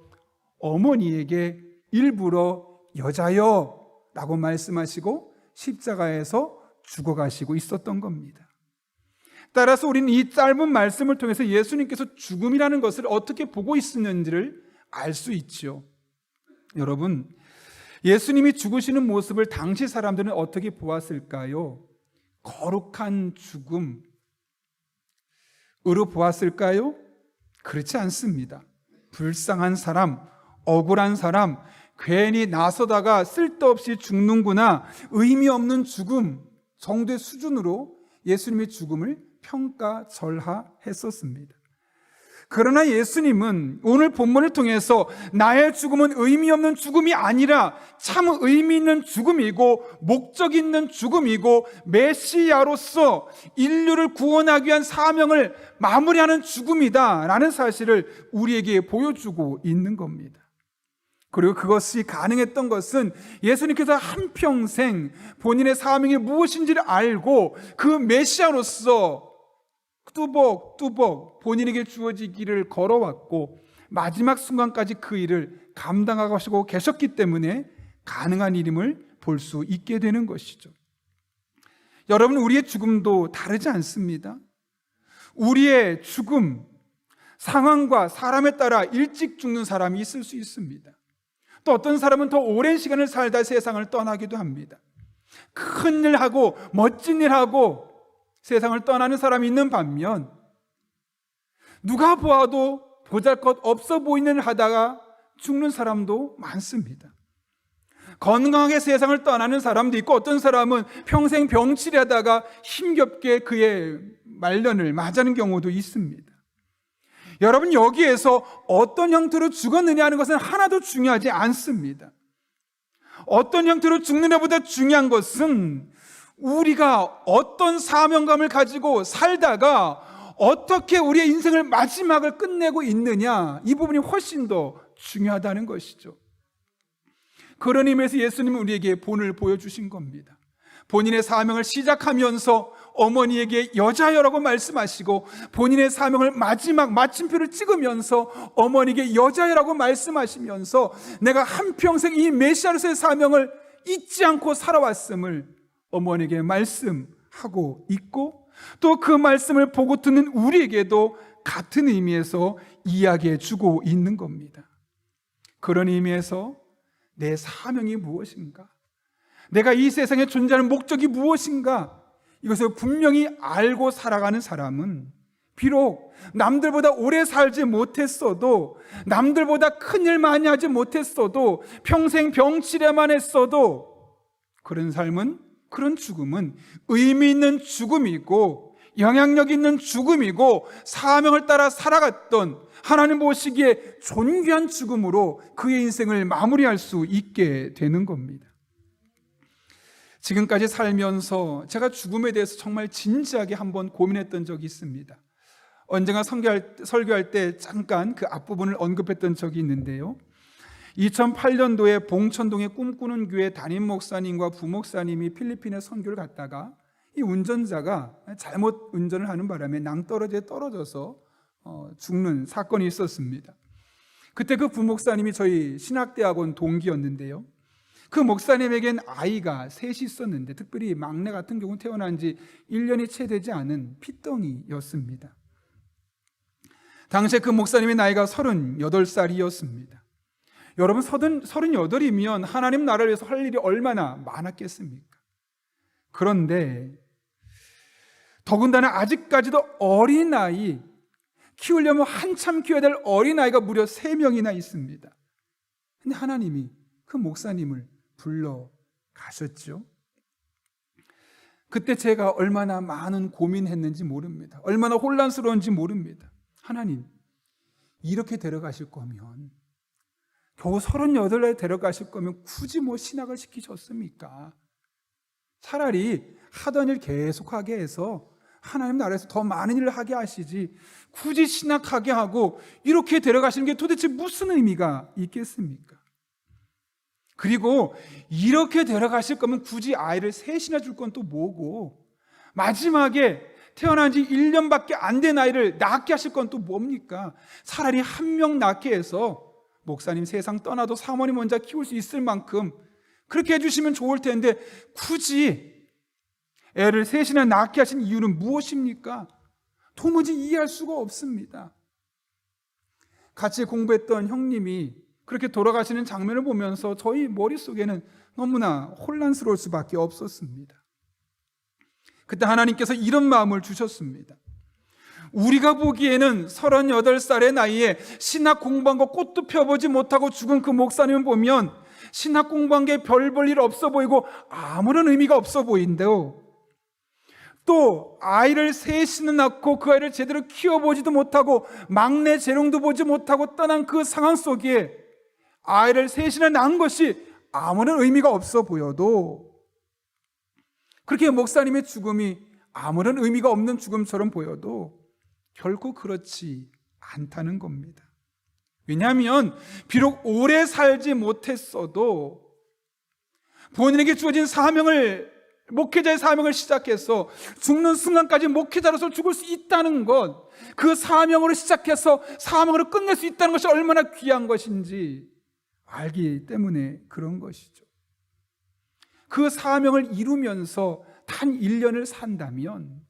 어머니에게 일부러 여자여 라고 말씀하시고 십자가에서 죽어가시고 있었던 겁니다. 따라서 우리는 이 짧은 말씀을 통해서 예수님께서 죽음이라는 것을 어떻게 보고 있었는지를 알 수 있죠. 여러분, 예수님이 죽으시는 모습을 당시 사람들은 어떻게 보았을까요? 거룩한 죽음으로 보았을까요? 그렇지 않습니다. 불쌍한 사람, 억울한 사람, 괜히 나서다가 쓸데없이 죽는구나, 의미 없는 죽음 정도의 수준으로 예수님의 죽음을 평가절하했었습니다. 그러나 예수님은 오늘 본문을 통해서 나의 죽음은 의미 없는 죽음이 아니라 참 의미 있는 죽음이고 목적 있는 죽음이고 메시아로서 인류를 구원하기 위한 사명을 마무리하는 죽음이다 라는 사실을 우리에게 보여주고 있는 겁니다. 그리고 그것이 가능했던 것은 예수님께서 한평생 본인의 사명이 무엇인지를 알고 그 메시아로서 뚜벅뚜벅 본인에게 주어지기를 걸어왔고 마지막 순간까지 그 일을 감당하시고 계셨기 때문에 가능한 일임을 볼 수 있게 되는 것이죠. 여러분, 우리의 죽음도 다르지 않습니다. 우리의 죽음, 상황과 사람에 따라 일찍 죽는 사람이 있을 수 있습니다. 또 어떤 사람은 더 오랜 시간을 살다 세상을 떠나기도 합니다. 큰 일하고 멋진 일하고 세상을 떠나는 사람이 있는 반면 누가 보아도 보잘것 없어 보이는 일을 하다가 죽는 사람도 많습니다. 건강하게 세상을 떠나는 사람도 있고 어떤 사람은 평생 병치레하다가 힘겹게 그의 말년을 맞이하는 경우도 있습니다. 여러분, 여기에서 어떤 형태로 죽었느냐 하는 것은 하나도 중요하지 않습니다. 어떤 형태로 죽느냐보다 중요한 것은 우리가 어떤 사명감을 가지고 살다가 어떻게 우리의 인생을 마지막을 끝내고 있느냐, 이 부분이 훨씬 더 중요하다는 것이죠. 그런 의미에서 예수님은 우리에게 본을 보여주신 겁니다. 본인의 사명을 시작하면서 어머니에게 여자여라고 말씀하시고 본인의 사명을 마지막 마침표를 찍으면서 어머니에게 여자여라고 말씀하시면서 내가 한평생 이 메시아로서의 사명을 잊지 않고 살아왔음을 어머니에게 말씀하고 있고 또 그 말씀을 보고 듣는 우리에게도 같은 의미에서 이야기해 주고 있는 겁니다. 그런 의미에서 내 사명이 무엇인가? 내가 이 세상에 존재하는 목적이 무엇인가? 이것을 분명히 알고 살아가는 사람은 비록 남들보다 오래 살지 못했어도 남들보다 큰일 많이 하지 못했어도 평생 병치레만 했어도 그런 삶은, 그런 죽음은 의미 있는 죽음이고 영향력 있는 죽음이고 사명을 따라 살아갔던 하나님 보시기에 존귀한 죽음으로 그의 인생을 마무리할 수 있게 되는 겁니다. 지금까지 살면서 제가 죽음에 대해서 정말 진지하게 한번 고민했던 적이 있습니다. 언젠가 설교할 때 잠깐 그 앞부분을 언급했던 적이 있는데요. 2008년도에 봉천동의 꿈꾸는 교회 담임 목사님과 부목사님이 필리핀에 선교를 갔다가 이 운전자가 잘못 운전을 하는 바람에 낭떠러지에 떨어져서 죽는 사건이 있었습니다. 그때 그 부목사님이 저희 신학대학원 동기였는데요. 그 목사님에겐 아이가 셋이 있었는데 특별히 막내 같은 경우는 태어난 지 1년이 채 되지 않은 핏덩이였습니다. 당시에 그 목사님의 나이가 38살이었습니다. 여러분, 38이면 하나님 나라를 위해서 할 일이 얼마나 많았겠습니까? 그런데 더군다나 아직까지도 어린아이, 키우려면 한참 키워야 될 어린아이가 무려 3명이나 있습니다. 근데 하나님이 그 목사님을 불러 가셨죠. 그때 제가 얼마나 많은 고민했는지 모릅니다. 얼마나 혼란스러운지 모릅니다. 하나님, 이렇게 데려가실 거면, 겨우 38에 데려가실 거면 굳이 뭐 신학을 시키셨습니까? 차라리 하던 일 계속하게 해서 하나님 나라에서 더 많은 일을 하게 하시지, 굳이 신학하게 하고 이렇게 데려가시는 게 도대체 무슨 의미가 있겠습니까? 그리고 이렇게 데려가실 거면 굳이 아이를 셋이나 줄 건 또 뭐고, 마지막에 태어난 지 1년밖에 안 된 아이를 낳게 하실 건 또 뭡니까? 차라리 한 명 낳게 해서 목사님 세상 떠나도 사모님 혼자 키울 수 있을 만큼 그렇게 해주시면 좋을 텐데, 굳이 애를 셋이나 낳게 하신 이유는 무엇입니까? 도무지 이해할 수가 없습니다. 같이 공부했던 형님이 그렇게 돌아가시는 장면을 보면서 저희 머릿속에는 너무나 혼란스러울 수밖에 없었습니다. 그때 하나님께서 이런 마음을 주셨습니다. 우리가 보기에는 38살의 나이에 신학 공부한 거 꽃도 펴보지 못하고 죽은 그 목사님을 보면 신학 공부한 게 별 볼 일 없어 보이고 아무런 의미가 없어 보인대요. 또 아이를 셋이나 낳고 그 아이를 제대로 키워보지도 못하고 막내 재롱도 보지 못하고 떠난 그 상황 속에 아이를 셋이나 낳은 것이 아무런 의미가 없어 보여도, 그렇게 목사님의 죽음이 아무런 의미가 없는 죽음처럼 보여도 결코 그렇지 않다는 겁니다. 왜냐하면 비록 오래 살지 못했어도 본인에게 주어진 사명을, 목회자의 사명을 시작해서 죽는 순간까지 목회자로서 죽을 수 있다는 것, 그 사명으로 시작해서 사명으로 끝낼 수 있다는 것이 얼마나 귀한 것인지 알기 때문에 그런 것이죠. 그 사명을 이루면서 단 1년을 산다면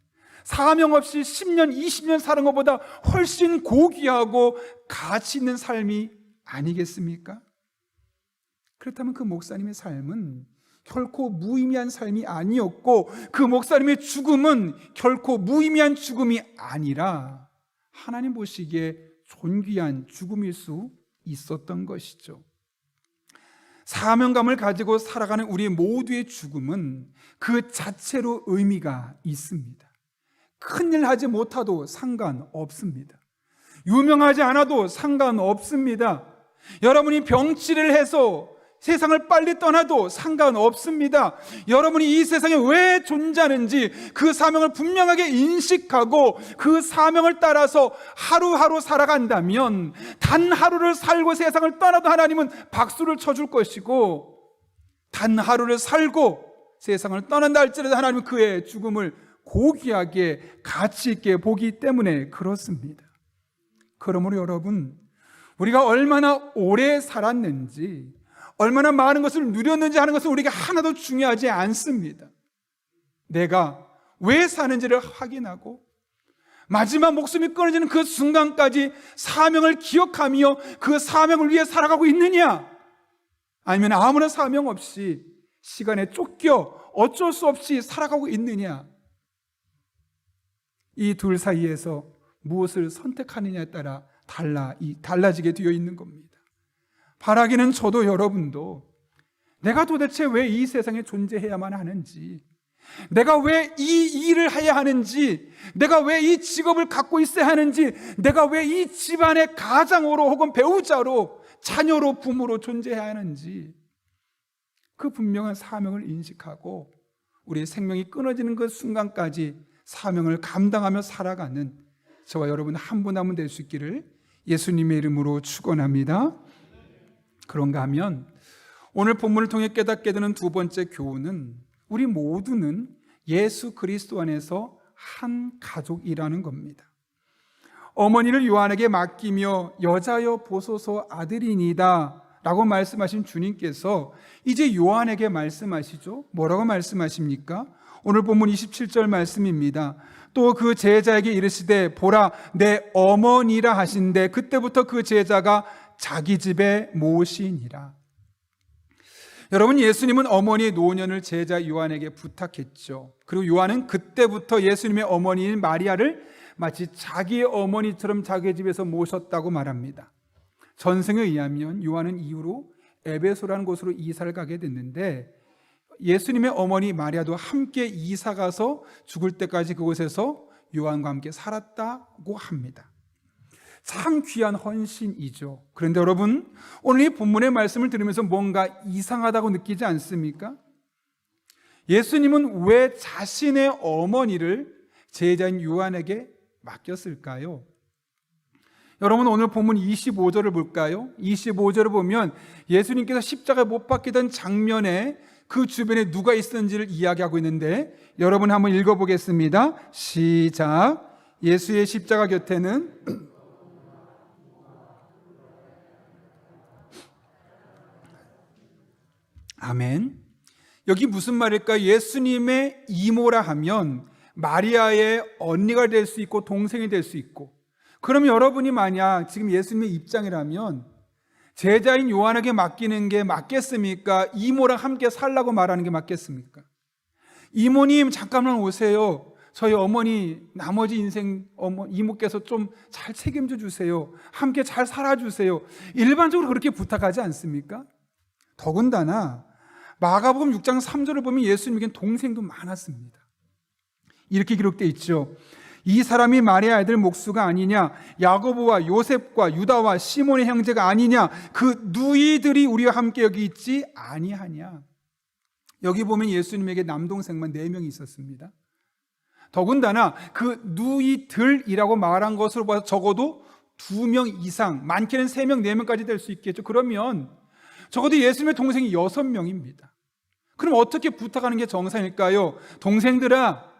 사명 없이 10년, 20년 사는 것보다 훨씬 고귀하고 가치 있는 삶이 아니겠습니까? 그렇다면 그 목사님의 삶은 결코 무의미한 삶이 아니었고, 그 목사님의 죽음은 결코 무의미한 죽음이 아니라 하나님 보시기에 존귀한 죽음일 수 있었던 것이죠. 사명감을 가지고 살아가는 우리 모두의 죽음은 그 자체로 의미가 있습니다. 큰일 하지 못하도 상관없습니다. 유명하지 않아도 상관없습니다. 여러분이 병치를 해서 세상을 빨리 떠나도 상관없습니다. 여러분이 이 세상에 왜 존재하는지 그 사명을 분명하게 인식하고 그 사명을 따라서 하루하루 살아간다면 단 하루를 살고 세상을 떠나도 하나님은 박수를 쳐줄 것이고, 단 하루를 살고 세상을 떠난다 할지라도 하나님은 그의 죽음을 고귀하게 가치 있게 보기 때문에 그렇습니다. 그러므로 여러분, 우리가 얼마나 오래 살았는지, 얼마나 많은 것을 누렸는지 하는 것은 우리가 하나도 중요하지 않습니다. 내가 왜 사는지를 확인하고 마지막 목숨이 끊어지는 그 순간까지 사명을 기억하며 그 사명을 위해 살아가고 있느냐, 아니면 아무런 사명 없이 시간에 쫓겨 어쩔 수 없이 살아가고 있느냐, 이 둘 사이에서 무엇을 선택하느냐에 따라 달라지게 되어 있는 겁니다. 바라기는 저도 여러분도 내가 도대체 왜 이 세상에 존재해야만 하는지, 내가 왜 이 일을 해야 하는지, 내가 왜 이 직업을 갖고 있어야 하는지, 내가 왜 이 집안의 가장으로 혹은 배우자로, 자녀로, 부모로 존재해야 하는지, 그 분명한 사명을 인식하고 우리의 생명이 끊어지는 그 순간까지 사명을 감당하며 살아가는 저와 여러분 한 분 한 분 될 수 있기를 예수님의 이름으로 축원합니다. 그런가 하면 오늘 본문을 통해 깨닫게 되는 두 번째 교훈은, 우리 모두는 예수 그리스도 안에서 한 가족이라는 겁니다. 어머니를 요한에게 맡기며 여자여 보소서 아들이니다 라고 말씀하신 주님께서 이제 요한에게 말씀하시죠. 뭐라고 말씀하십니까? 오늘 본문 27절 말씀입니다. 또 그 제자에게 이르시되 보라 내 어머니라 하신대 그때부터 그 제자가 자기 집에 모시니라. 여러분, 예수님은 어머니의 노년을 제자 요한에게 부탁했죠. 그리고 요한은 그때부터 예수님의 어머니인 마리아를 마치 자기의 어머니처럼 자기 집에서 모셨다고 말합니다. 전승에 의하면 요한은 이후로 에베소라는 곳으로 이사를 가게 됐는데, 예수님의 어머니 마리아도 함께 이사 가서 죽을 때까지 그곳에서 요한과 함께 살았다고 합니다. 참 귀한 헌신이죠. 그런데 여러분, 오늘 이 본문의 말씀을 들으면서 뭔가 이상하다고 느끼지 않습니까? 예수님은 왜 자신의 어머니를 제자인 요한에게 맡겼을까요? 여러분, 오늘 본문 25절을 볼까요? 25절을 보면 예수님께서 십자가에 못 박히던 장면에 그 주변에 누가 있었는지를 이야기하고 있는데, 여러분 한번 읽어보겠습니다. 시작. 예수의 십자가 곁에는 아멘. 여기 무슨 말일까요? 예수님의 이모라 하면 마리아의 언니가 될 수 있고 동생이 될 수 있고, 그럼 여러분이 만약 지금 예수님의 입장이라면 제자인 요한에게 맡기는 게 맞겠습니까? 이모랑 함께 살라고 말하는 게 맞겠습니까? 이모님 잠깐만 오세요. 저희 어머니 나머지 인생 이모께서 좀 잘 책임져 주세요. 함께 잘 살아주세요. 일반적으로 그렇게 부탁하지 않습니까? 더군다나 마가복음 6장 3절을 보면 예수님에겐 동생도 많았습니다. 이렇게 기록되어 있죠. 이 사람이 마리아 아들 목수가 아니냐? 야고보와 요셉과 유다와 시몬의 형제가 아니냐? 그 누이들이 우리와 함께 여기 있지 아니하냐? 여기 보면 예수님에게 남동생만 4명이 있었습니다. 더군다나 그 누이들이라고 말한 것으로 봐서 적어도 2명 이상, 많게는 3명, 4명까지 될 수 있겠죠. 그러면 적어도 예수님의 동생이 6명입니다. 그럼 어떻게 부탁하는 게 정상일까요? 동생들아,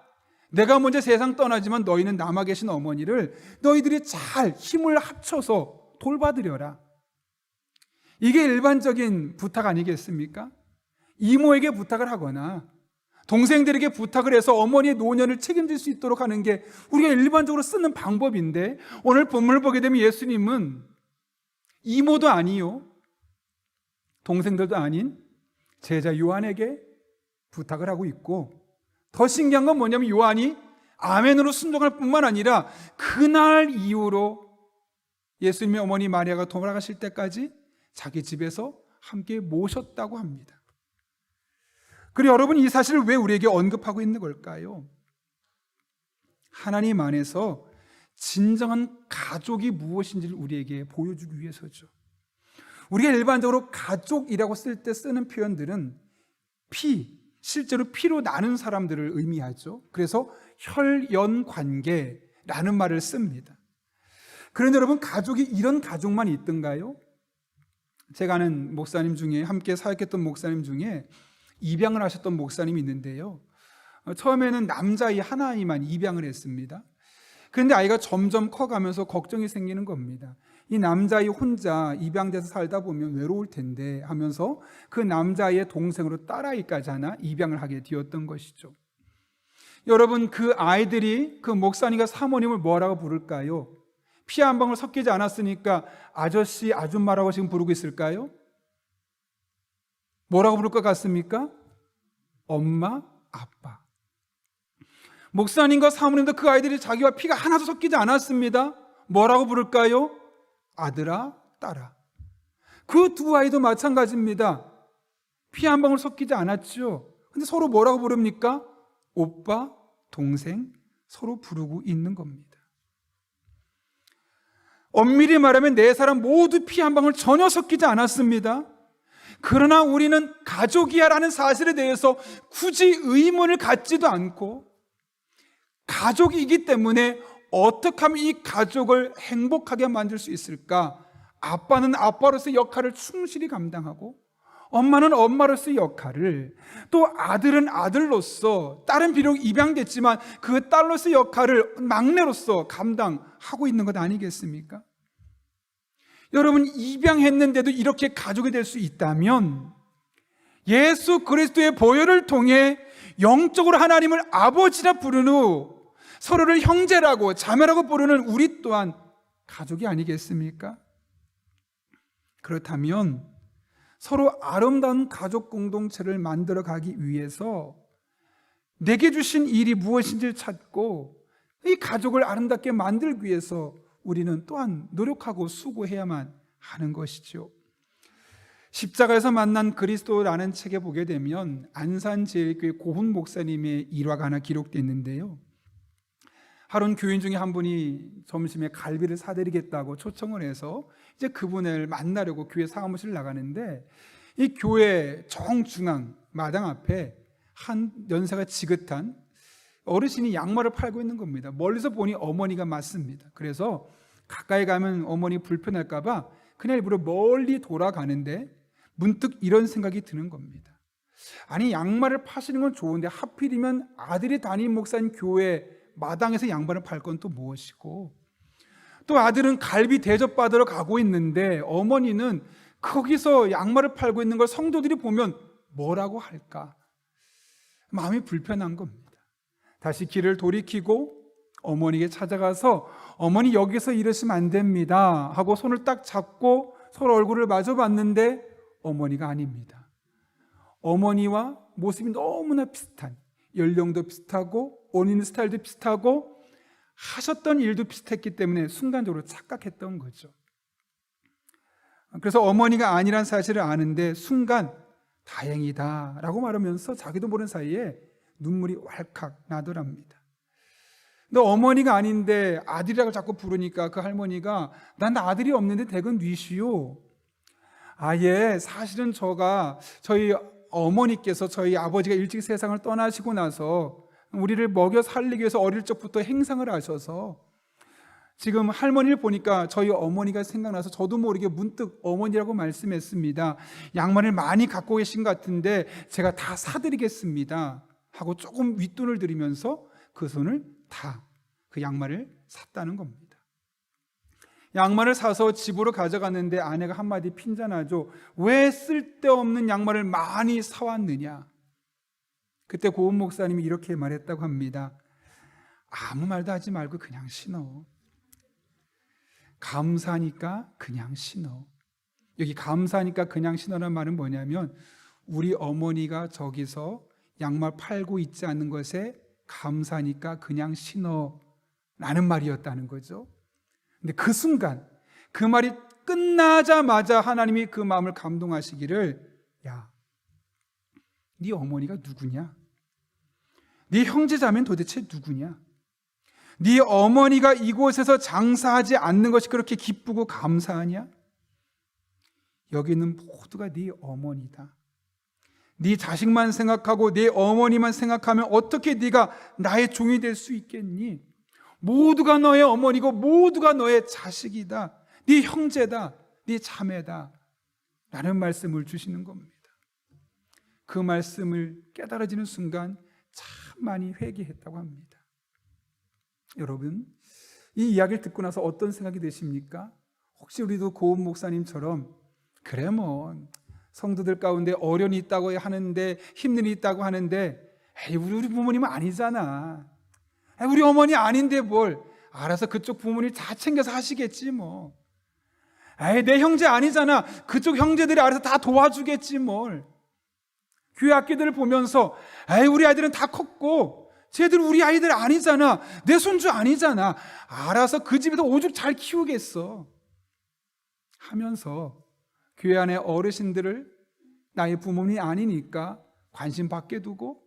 내가 먼저 세상 떠나지만 너희는 남아 계신 어머니를 너희들이 잘 힘을 합쳐서 돌봐드려라. 이게 일반적인 부탁 아니겠습니까? 이모에게 부탁을 하거나 동생들에게 부탁을 해서 어머니의 노년을 책임질 수 있도록 하는 게 우리가 일반적으로 쓰는 방법인데, 오늘 본문을 보게 되면 예수님은 이모도 아니요, 동생들도 아닌 제자 요한에게 부탁을 하고 있고, 더 신기한 건 뭐냐면 요한이 아멘으로 순종할 뿐만 아니라 그날 이후로 예수님의 어머니 마리아가 돌아가실 때까지 자기 집에서 함께 모셨다고 합니다. 그리고 여러분, 이 사실을 왜 우리에게 언급하고 있는 걸까요? 하나님 안에서 진정한 가족이 무엇인지를 우리에게 보여주기 위해서죠. 우리가 일반적으로 가족이라고 쓸 때 쓰는 표현들은 실제로 피로 나눈 사람들을 의미하죠. 그래서 혈연관계라는 말을 씁니다. 그런데 여러분, 가족이 이런 가족만 있던가요? 제가 아는 목사님 중에, 함께 사역했던 목사님 중에 입양을 하셨던 목사님이 있는데요, 처음에는 남자아이 하나만 입양을 했습니다. 그런데 아이가 점점 커가면서 걱정이 생기는 겁니다. 이 남자아이 혼자 입양돼서 살다 보면 외로울 텐데 하면서 그 남자아이의 동생으로 딸아이까지 하나 입양을 하게 되었던 것이죠. 여러분, 그 아이들이 그 목사님과 사모님을 뭐라고 부를까요? 피 한 방울 섞이지 않았으니까 아저씨, 아줌마라고 지금 부르고 있을까요? 뭐라고 부를 것 같습니까? 엄마, 아빠. 목사님과 사모님도 그 아이들이 자기와 피가 하나도 섞이지 않았습니다. 뭐라고 부를까요? 아들아, 딸아. 그 두 아이도 마찬가지입니다. 피 한 방울 섞이지 않았죠. 근데 서로 뭐라고 부릅니까? 오빠, 동생, 서로 부르고 있는 겁니다. 엄밀히 말하면 4사람 모두 피 한 방울 전혀 섞이지 않았습니다. 그러나 우리는 가족이야 라는 사실에 대해서 굳이 의문을 갖지도 않고, 가족이기 때문에 어떻게 하면 이 가족을 행복하게 만들 수 있을까? 아빠는 아빠로서의 역할을 충실히 감당하고, 엄마는 엄마로서의 역할을, 또 아들은 아들로서, 딸은 비록 입양됐지만 그 딸로서의 역할을 막내로서 감당하고 있는 것 아니겠습니까? 여러분, 입양했는데도 이렇게 가족이 될 수 있다면 예수 그리스도의 보혈을 통해 영적으로 하나님을 아버지라 부른 후 서로를 형제라고 자매라고 부르는 우리 또한 가족이 아니겠습니까? 그렇다면 서로 아름다운 가족 공동체를 만들어 가기 위해서 내게 주신 일이 무엇인지를 찾고 이 가족을 아름답게 만들기 위해서 우리는 또한 노력하고 수고해야만 하는 것이죠. 십자가에서 만난 그리스도라는 책에 보게 되면 안산제일교회 고훈 목사님의 일화가 하나 기록되어 있는데요. 하루는 교인 중에 한 분이 점심에 갈비를 사드리겠다고 초청을 해서 이제 그분을 만나려고 교회 사무실 나가는데, 이 교회 정중앙 마당 앞에 한 연세가 지긋한 어르신이 양말을 팔고 있는 겁니다. 멀리서 보니 어머니가 맞습니다. 그래서 가까이 가면 어머니 불편할까 봐 그냥 일부러 멀리 돌아가는데 문득 이런 생각이 드는 겁니다. 아니, 양말을 파시는 건 좋은데 하필이면 아들이 담임 목사님 교회 마당에서 양말을 팔 건 또 무엇이고, 또 아들은 갈비 대접받으러 가고 있는데 어머니는 거기서 양말을 팔고 있는 걸 성도들이 보면 뭐라고 할까? 마음이 불편한 겁니다. 다시 길을 돌이키고 어머니에게 찾아가서 어머니 여기서 이러시면 안 됩니다 하고 손을 딱 잡고 서로 얼굴을 마주 봤는데 어머니가 아닙니다. 어머니와 모습이 너무나 비슷한, 연령도 비슷하고 원인 스타일도 비슷하고 하셨던 일도 비슷했기 때문에 순간적으로 착각했던 거죠. 그래서 어머니가 아니란 사실을 아는데 순간 다행이다 라고 말하면서 자기도 모르는 사이에 눈물이 왈칵 나더랍니다. 근데 어머니가 아닌데 아들이라고 자꾸 부르니까 그 할머니가 난 아들이 없는데 댁은 뉘시오. 예, 사실은 저희 어머니께서 저희 아버지가 일찍 세상을 떠나시고 나서 우리를 먹여 살리기 위해서 어릴 적부터 행상을 하셔서 지금 할머니를 보니까 저희 어머니가 생각나서 저도 모르게 문득 어머니라고 말씀했습니다. 양말을 많이 갖고 계신 것 같은데 제가 다 사드리겠습니다 하고 조금 윗돈을 드리면서 그 손을 다 그 양말을 샀다는 겁니다. 양말을 사서 집으로 가져갔는데 아내가 한마디 핀잔하죠. 왜 쓸데없는 양말을 많이 사왔느냐. 그때 고은 목사님이 이렇게 말했다고 합니다. 아무 말도 하지 말고 그냥 신어. 감사하니까 그냥 신어. 여기 감사하니까 그냥 신어라는 말은 뭐냐면 우리 어머니가 저기서 양말 팔고 있지 않는 것에 감사하니까 그냥 신어 라는 말이었다는 거죠. 근데 그 순간 그 말이 끝나자마자 하나님이 그 마음을 감동하시기를, 야, 네 어머니가 누구냐? 네 형제자매는 도대체 누구냐? 네 어머니가 이곳에서 장사하지 않는 것이 그렇게 기쁘고 감사하냐? 여기는 모두가 네 어머니다. 네 자식만 생각하고 네 어머니만 생각하면 어떻게 네가 나의 종이 될 수 있겠니? 모두가 너의 어머니고 모두가 너의 자식이다. 네 형제다. 네 자매다. 라는 말씀을 주시는 겁니다. 그 말씀을 깨달아지는 순간 참 많이 회개했다고 합니다. 여러분, 이 이야기를 듣고 나서 어떤 생각이 드십니까? 혹시 우리도 고은 목사님처럼 그래 뭐 성도들 가운데 어려움이 있다고 하는데 힘든 일이 있다고 하는데 에이, 우리 부모님은 아니잖아. 에이, 우리 어머니 아닌데 뭘 알아서 그쪽 부모님 다 챙겨서 하시겠지 뭐. 에이, 내 형제 아니잖아. 그쪽 형제들이 알아서 다 도와주겠지 뭘. 교회 학기들을 보면서 에이, 우리 아이들은 다 컸고 쟤들 우리 아이들 아니잖아. 내 손주 아니잖아. 알아서 그 집에서 오죽 잘 키우겠어 하면서 교회 안에 어르신들을 나의 부모님이 아니니까 관심 받게 두고,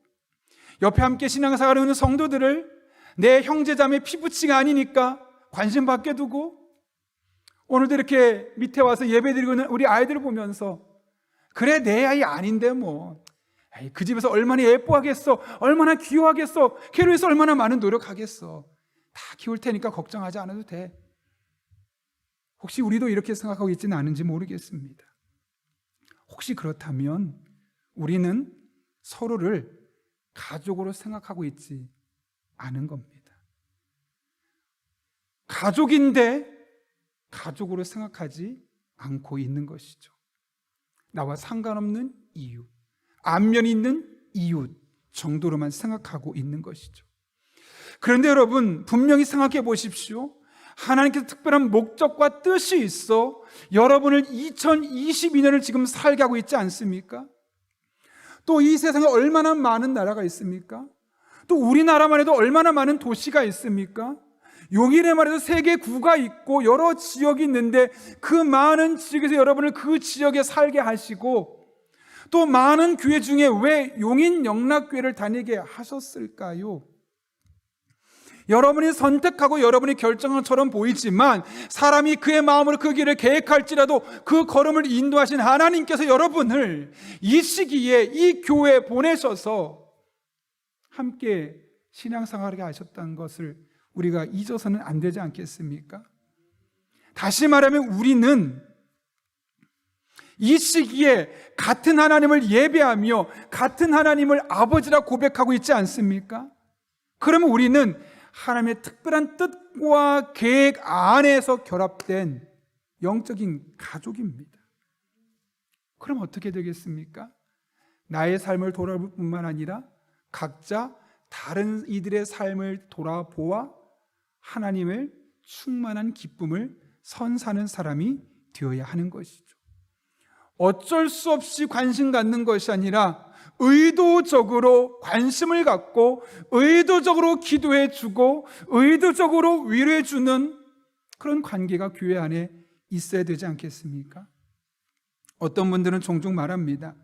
옆에 함께 신앙생활을 하는 성도들을 내 형제자매 피부치가 아니니까 관심 받게 두고, 오늘도 이렇게 밑에 와서 예배드리고 있는 우리 아이들을 보면서 그래 내 아이 아닌데 뭐 에이, 그 집에서 얼마나 예뻐하겠어, 얼마나 귀여워하겠어, 걔를 위해서 얼마나 많은 노력하겠어, 다 키울 테니까 걱정하지 않아도 돼. 혹시 우리도 이렇게 생각하고 있지는 않은지 모르겠습니다. 혹시 그렇다면 우리는 서로를 가족으로 생각하고 있지 않은 겁니다. 가족인데 가족으로 생각하지 않고 있는 것이죠. 나와 상관없는 이유, 안면이 있는 이웃 정도로만 생각하고 있는 것이죠. 그런데 여러분, 분명히 생각해 보십시오. 하나님께서 특별한 목적과 뜻이 있어 여러분을 2022년을 지금 살게 하고 있지 않습니까? 또 이 세상에 얼마나 많은 나라가 있습니까? 또 우리나라만 해도 얼마나 많은 도시가 있습니까? 용인에 말해서 세계 구가 있고 여러 지역이 있는데 그 많은 지역에서 여러분을 그 지역에 살게 하시고 또 많은 교회 중에 왜 용인 영락교회를 다니게 하셨을까요? 여러분이 선택하고 여러분이 결정한 것처럼 보이지만 사람이 그의 마음으로 그 길을 계획할지라도 그 걸음을 인도하신 하나님께서 여러분을 이 시기에 이 교회에 보내셔서 함께 신앙생활하게 하셨다는 것을 우리가 잊어서는 안 되지 않겠습니까? 다시 말하면 우리는 이 시기에 같은 하나님을 예배하며 같은 하나님을 아버지라 고백하고 있지 않습니까? 그러면 우리는 하나님의 특별한 뜻과 계획 안에서 결합된 영적인 가족입니다. 그럼 어떻게 되겠습니까? 나의 삶을 돌아볼 뿐만 아니라 각자 다른 이들의 삶을 돌아보아 하나님을 충만한 기쁨을 선사하는 사람이 되어야 하는 것이죠. 어쩔 수 없이 관심 갖는 것이 아니라 의도적으로 관심을 갖고 의도적으로 기도해 주고 의도적으로 위로해 주는 그런 관계가 교회 안에 있어야 되지 않겠습니까? 어떤 분들은 종종 말합니다.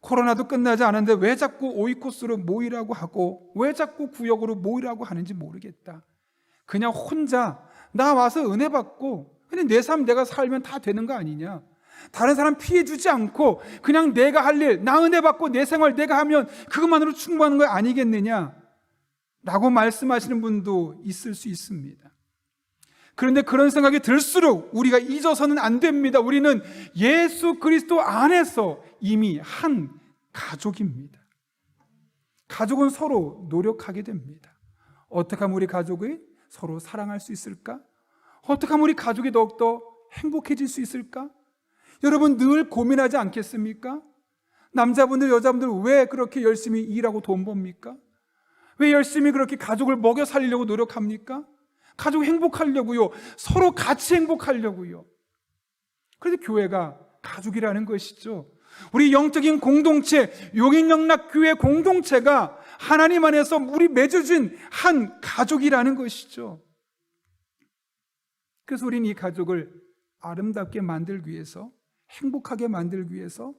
코로나도 끝나지 않았는데 왜 자꾸 오이코스로 모이라고 하고 왜 자꾸 구역으로 모이라고 하는지 모르겠다. 그냥 혼자 나 와서 은혜 받고 그냥 내 삶 내가 살면 다 되는 거 아니냐. 다른 사람 피해 주지 않고 그냥 내가 할 일, 나 은혜 받고 내 생활 내가 하면 그것만으로 충분한 거 아니겠느냐 라고 말씀하시는 분도 있을 수 있습니다. 그런데 그런 생각이 들수록 우리가 잊어서는 안 됩니다. 우리는 예수 그리스도 안에서 이미 한 가족입니다. 가족은 서로 노력하게 됩니다. 어떻게 하면 우리 가족이 서로 사랑할 수 있을까? 어떻게 하면 우리 가족이 더욱더 행복해질 수 있을까? 여러분 늘 고민하지 않겠습니까? 남자분들 여자분들 왜 그렇게 열심히 일하고 돈 법니까? 왜 열심히 그렇게 가족을 먹여 살리려고 노력합니까? 가족 행복하려고요. 서로 같이 행복하려고요. 그래서 교회가 가족이라는 것이죠. 우리 영적인 공동체, 용인영락교회 공동체가 하나님 안에서 우리 맺어진 한 가족이라는 것이죠. 그래서 우리는 이 가족을 아름답게 만들기 위해서, 행복하게 만들기 위해서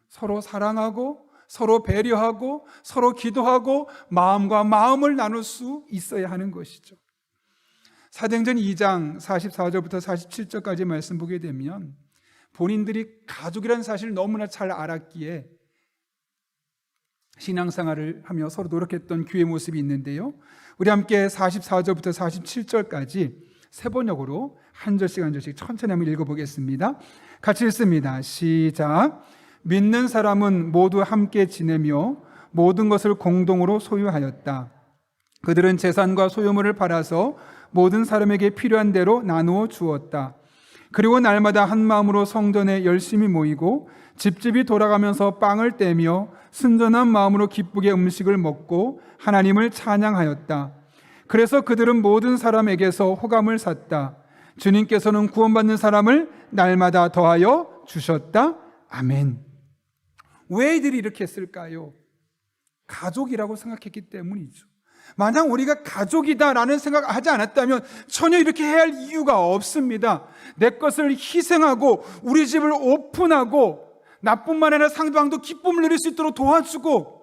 서로 사랑하고 서로 배려하고 서로 기도하고 마음과 마음을 나눌 수 있어야 하는 것이죠. 사도행전 2장 44절부터 47절까지 말씀 보게 되면 본인들이 가족이라는 사실을 너무나 잘 알았기에 신앙생활을 하며 서로 노력했던 교회 모습이 있는데요. 우리 함께 44절부터 47절까지 세 번역으로 한 절씩 한 절씩 천천히 한번 읽어보겠습니다. 같이 읽습니다. 시작. 믿는 사람은 모두 함께 지내며 모든 것을 공동으로 소유하였다. 그들은 재산과 소유물을 팔아서 모든 사람에게 필요한 대로 나누어 주었다. 그리고 날마다 한 마음으로 성전에 열심히 모이고 집집이 돌아가면서 빵을 떼며 순전한 마음으로 기쁘게 음식을 먹고 하나님을 찬양하였다. 그래서 그들은 모든 사람에게서 호감을 샀다. 주님께서는 구원받는 사람을 날마다 더하여 주셨다. 아멘. 왜 이들이 이렇게 했을까요? 가족이라고 생각했기 때문이죠. 만약 우리가 가족이다라는 생각을 하지 않았다면 전혀 이렇게 해야 할 이유가 없습니다. 내 것을 희생하고 우리 집을 오픈하고 나뿐만 아니라 상대방도 기쁨을 누릴 수 있도록 도와주고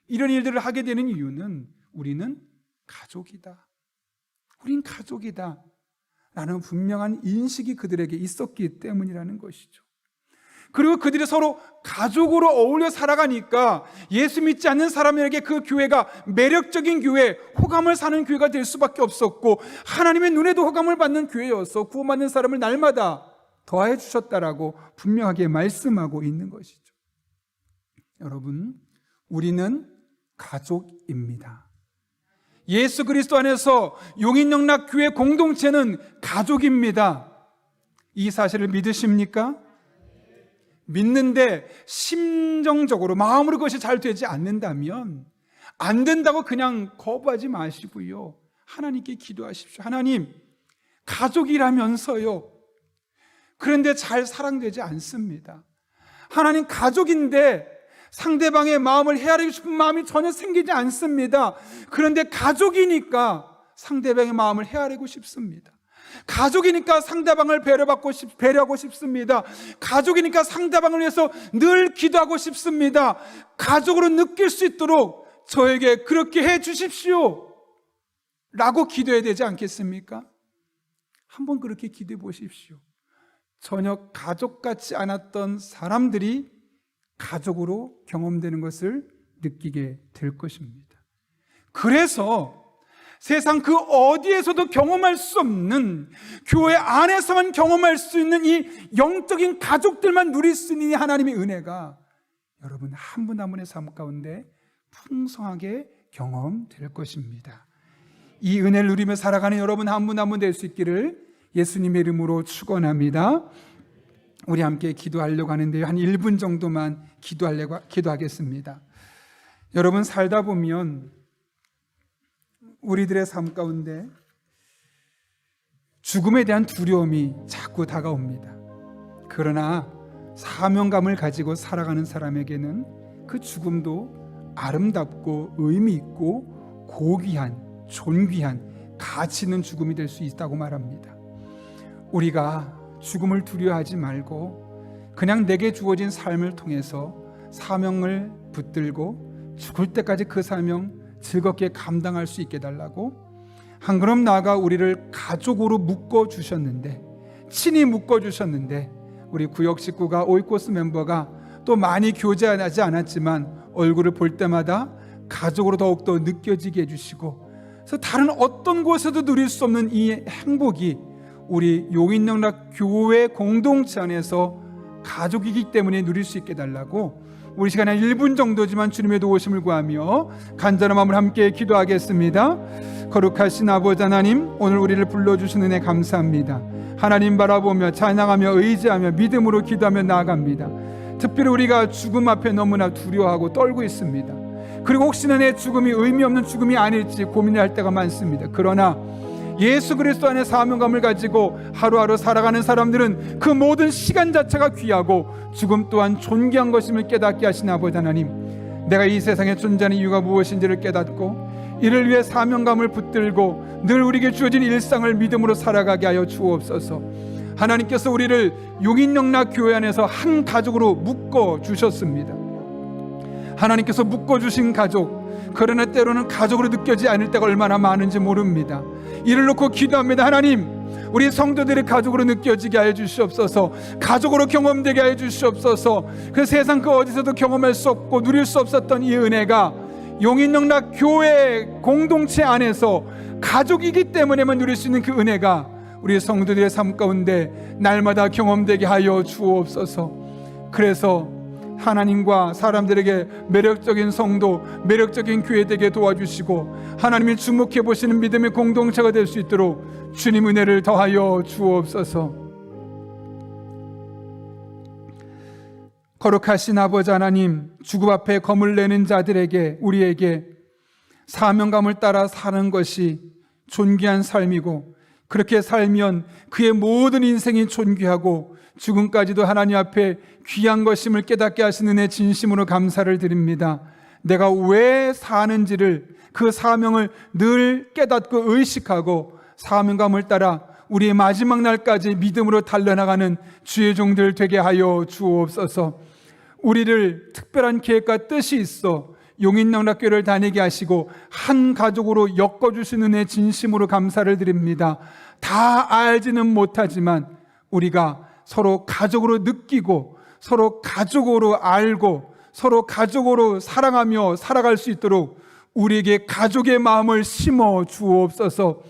이런 일들을 하게 되는 이유는 우리는 가족이다. 우린 가족이다. 라는 분명한 인식이 그들에게 있었기 때문이라는 것이죠. 그리고 그들이 서로 가족으로 어울려 살아가니까 예수 믿지 않는 사람에게 그 교회가 매력적인 교회, 호감을 사는 교회가 될 수밖에 없었고 하나님의 눈에도 호감을 받는 교회여서 구원받는 사람을 날마다 더하여 주셨다라고 분명하게 말씀하고 있는 것이죠. 여러분, 우리는 가족입니다. 예수 그리스도 안에서 용인영락교회 공동체는 가족입니다. 이 사실을 믿으십니까? 믿는데 심정적으로 마음으로 그것이 잘 되지 않는다면 안 된다고 그냥 거부하지 마시고요. 하나님께 기도하십시오. 하나님, 가족이라면서요. 그런데 잘 사랑되지 않습니다. 하나님, 가족인데 상대방의 마음을 헤아리고 싶은 마음이 전혀 생기지 않습니다. 그런데 가족이니까 상대방의 마음을 헤아리고 싶습니다. 가족이니까 상대방을 배려하고 싶습니다. 가족이니까 상대방을 위해서 늘 기도하고 싶습니다. 가족으로 느낄 수 있도록 저에게 그렇게 해 주십시오 라고 기도해야 되지 않겠습니까? 한번 그렇게 기도해 보십시오. 전혀 가족 같지 않았던 사람들이 가족으로 경험되는 것을 느끼게 될 것입니다. 그래서 세상 그 어디에서도 경험할 수 없는, 교회 안에서만 경험할 수 있는 이 영적인 가족들만 누릴 수 있는 이 하나님의 은혜가 여러분 한 분 한 분의 삶 가운데 풍성하게 경험될 것입니다. 이 은혜를 누리며 살아가는 여러분 한 분 한 분 될 수 있기를 예수님의 이름으로 축원합니다. 우리 함께 기도하려고 하는데요, 한 1분 정도만 기도하겠습니다. 여러분, 살다 보면 우리들의 삶 가운데 죽음에 대한 두려움이 자꾸 다가옵니다. 그러나 사명감을 가지고 살아가는 사람에게는 그 죽음도 아름답고 의미 있고 고귀한, 존귀한, 가치 있는 죽음이 될 수 있다고 말합니다. 우리가 죽음을 두려워하지 말고 그냥 내게 주어진 삶을 통해서 사명을 붙들고 죽을 때까지 그 사명 즐겁게 감당할 수 있게 달라고 한 걸음 나아가 우리를 가족으로 묶어주셨는데, 친히 묶어주셨는데, 우리 구역 식구가 오이코스 멤버가 또 많이 교제하지 않았지만 얼굴을 볼 때마다 가족으로 더욱더 느껴지게 해주시고, 그래서 다른 어떤 곳에도 누릴 수 없는 이 행복이 우리 용인영락 교회 공동체 안에서 가족이기 때문에 누릴 수 있게 달라고 우리 시간 한 1분 정도지만 주님의 도우심을 구하며 간절한 마음을 함께 기도하겠습니다. 거룩하신 아버지 하나님, 오늘 우리를 불러주신 은혜 감사합니다. 하나님 바라보며 찬양하며 의지하며 믿음으로 기도하며 나아갑니다. 특별히 우리가 죽음 앞에 너무나 두려워하고 떨고 있습니다. 그리고 혹시나 내 죽음이 의미 없는 죽음이 아닐지 고민할 때가 많습니다. 그러나 예수 그리스도 안에 사명감을 가지고 하루하루 살아가는 사람들은 그 모든 시간 자체가 귀하고 죽음 또한 존귀한 것임을 깨닫게 하신 아버지 하나님, 내가 이 세상에 존재하는 이유가 무엇인지를 깨닫고 이를 위해 사명감을 붙들고 늘 우리에게 주어진 일상을 믿음으로 살아가게 하여 주옵소서. 하나님께서 우리를 용인영락 교회 안에서 한 가족으로 묶어주셨습니다. 하나님께서 묶어주신 가족, 그러나 때로는 가족으로 느껴지지 않을 때가 얼마나 많은지 모릅니다. 이를 놓고 기도합니다. 하나님, 우리 성도들의 가족으로 느껴지게 하여 주시옵소서. 가족으로 경험되게 하여 주시옵소서. 그 세상 그 어디서도 경험할 수 없고 누릴 수 없었던 이 은혜가 용인영락 교회 공동체 안에서 가족이기 때문에만 누릴 수 있는 그 은혜가 우리 성도들의 삶 가운데 날마다 경험되게 하여 주옵소서. 그래서 하나님과 사람들에게 매력적인 성도, 매력적인 교회 되게 도와주시고 하나님이 주목해 보시는 믿음의 공동체가 될 수 있도록 주님 은혜를 더하여 주옵소서. 거룩하신 아버지 하나님, 죽음 앞에 검을 내는 자들에게, 우리에게 사명감을 따라 사는 것이 존귀한 삶이고, 그렇게 살면 그의 모든 인생이 존귀하고 죽음까지도 하나님 앞에 귀한 것임을 깨닫게 하시는 은혜 진심으로 감사를 드립니다. 내가 왜 사는지를, 그 사명을 늘 깨닫고 의식하고 사명감을 따라 우리의 마지막 날까지 믿음으로 달려나가는 주의 종들 되게 하여 주옵소서. 우리를 특별한 계획과 뜻이 있어 용인영락교회를 다니게 하시고 한 가족으로 엮어주시는 은혜 진심으로 감사를 드립니다. 다 알지는 못하지만 우리가 서로 가족으로 느끼고 서로 가족으로 알고 서로 가족으로 사랑하며 살아갈 수 있도록 우리에게 가족의 마음을 심어 주옵소서.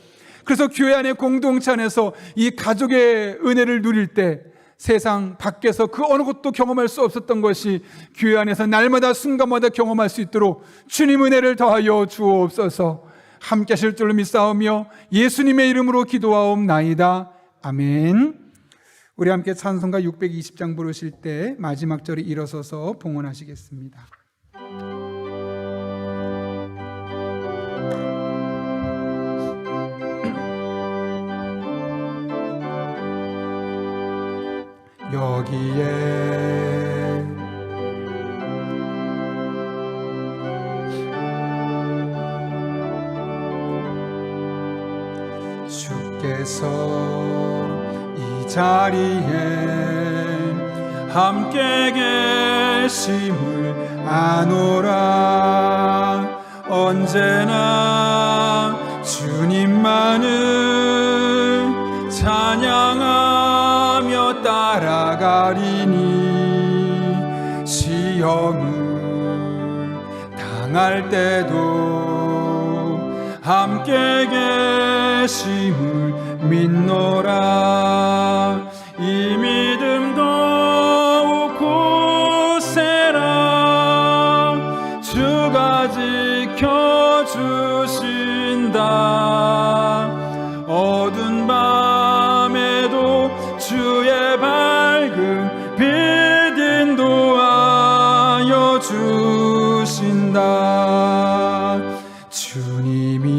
그래서 교회 안의 공동체 안에서 이 가족의 은혜를 누릴 때 세상 밖에서 그 어느 것도 경험할 수 없었던 것이 교회 안에서 날마다 순간마다 경험할 수 있도록 주님 은혜를 더하여 주옵소서. 함께 하실 줄로 믿사오며 예수님의 이름으로 기도하옵나이다. 아멘. 우리 함께 찬송가 620장 부르실 때 마지막 절에 일어서서 봉헌하시겠습니다. 여기에 주께서 이 자리에 함께 계심을 아노라. 언제나 주님만을 찬양하며 따라가리니 시험을 당할 때도 함께 계심을 믿노라. 이 믿음 더욱 굳세라. 주가 지켜주신다. 어두운 밤에도 주의 밝은 빛 인도하여 주신다. 주님이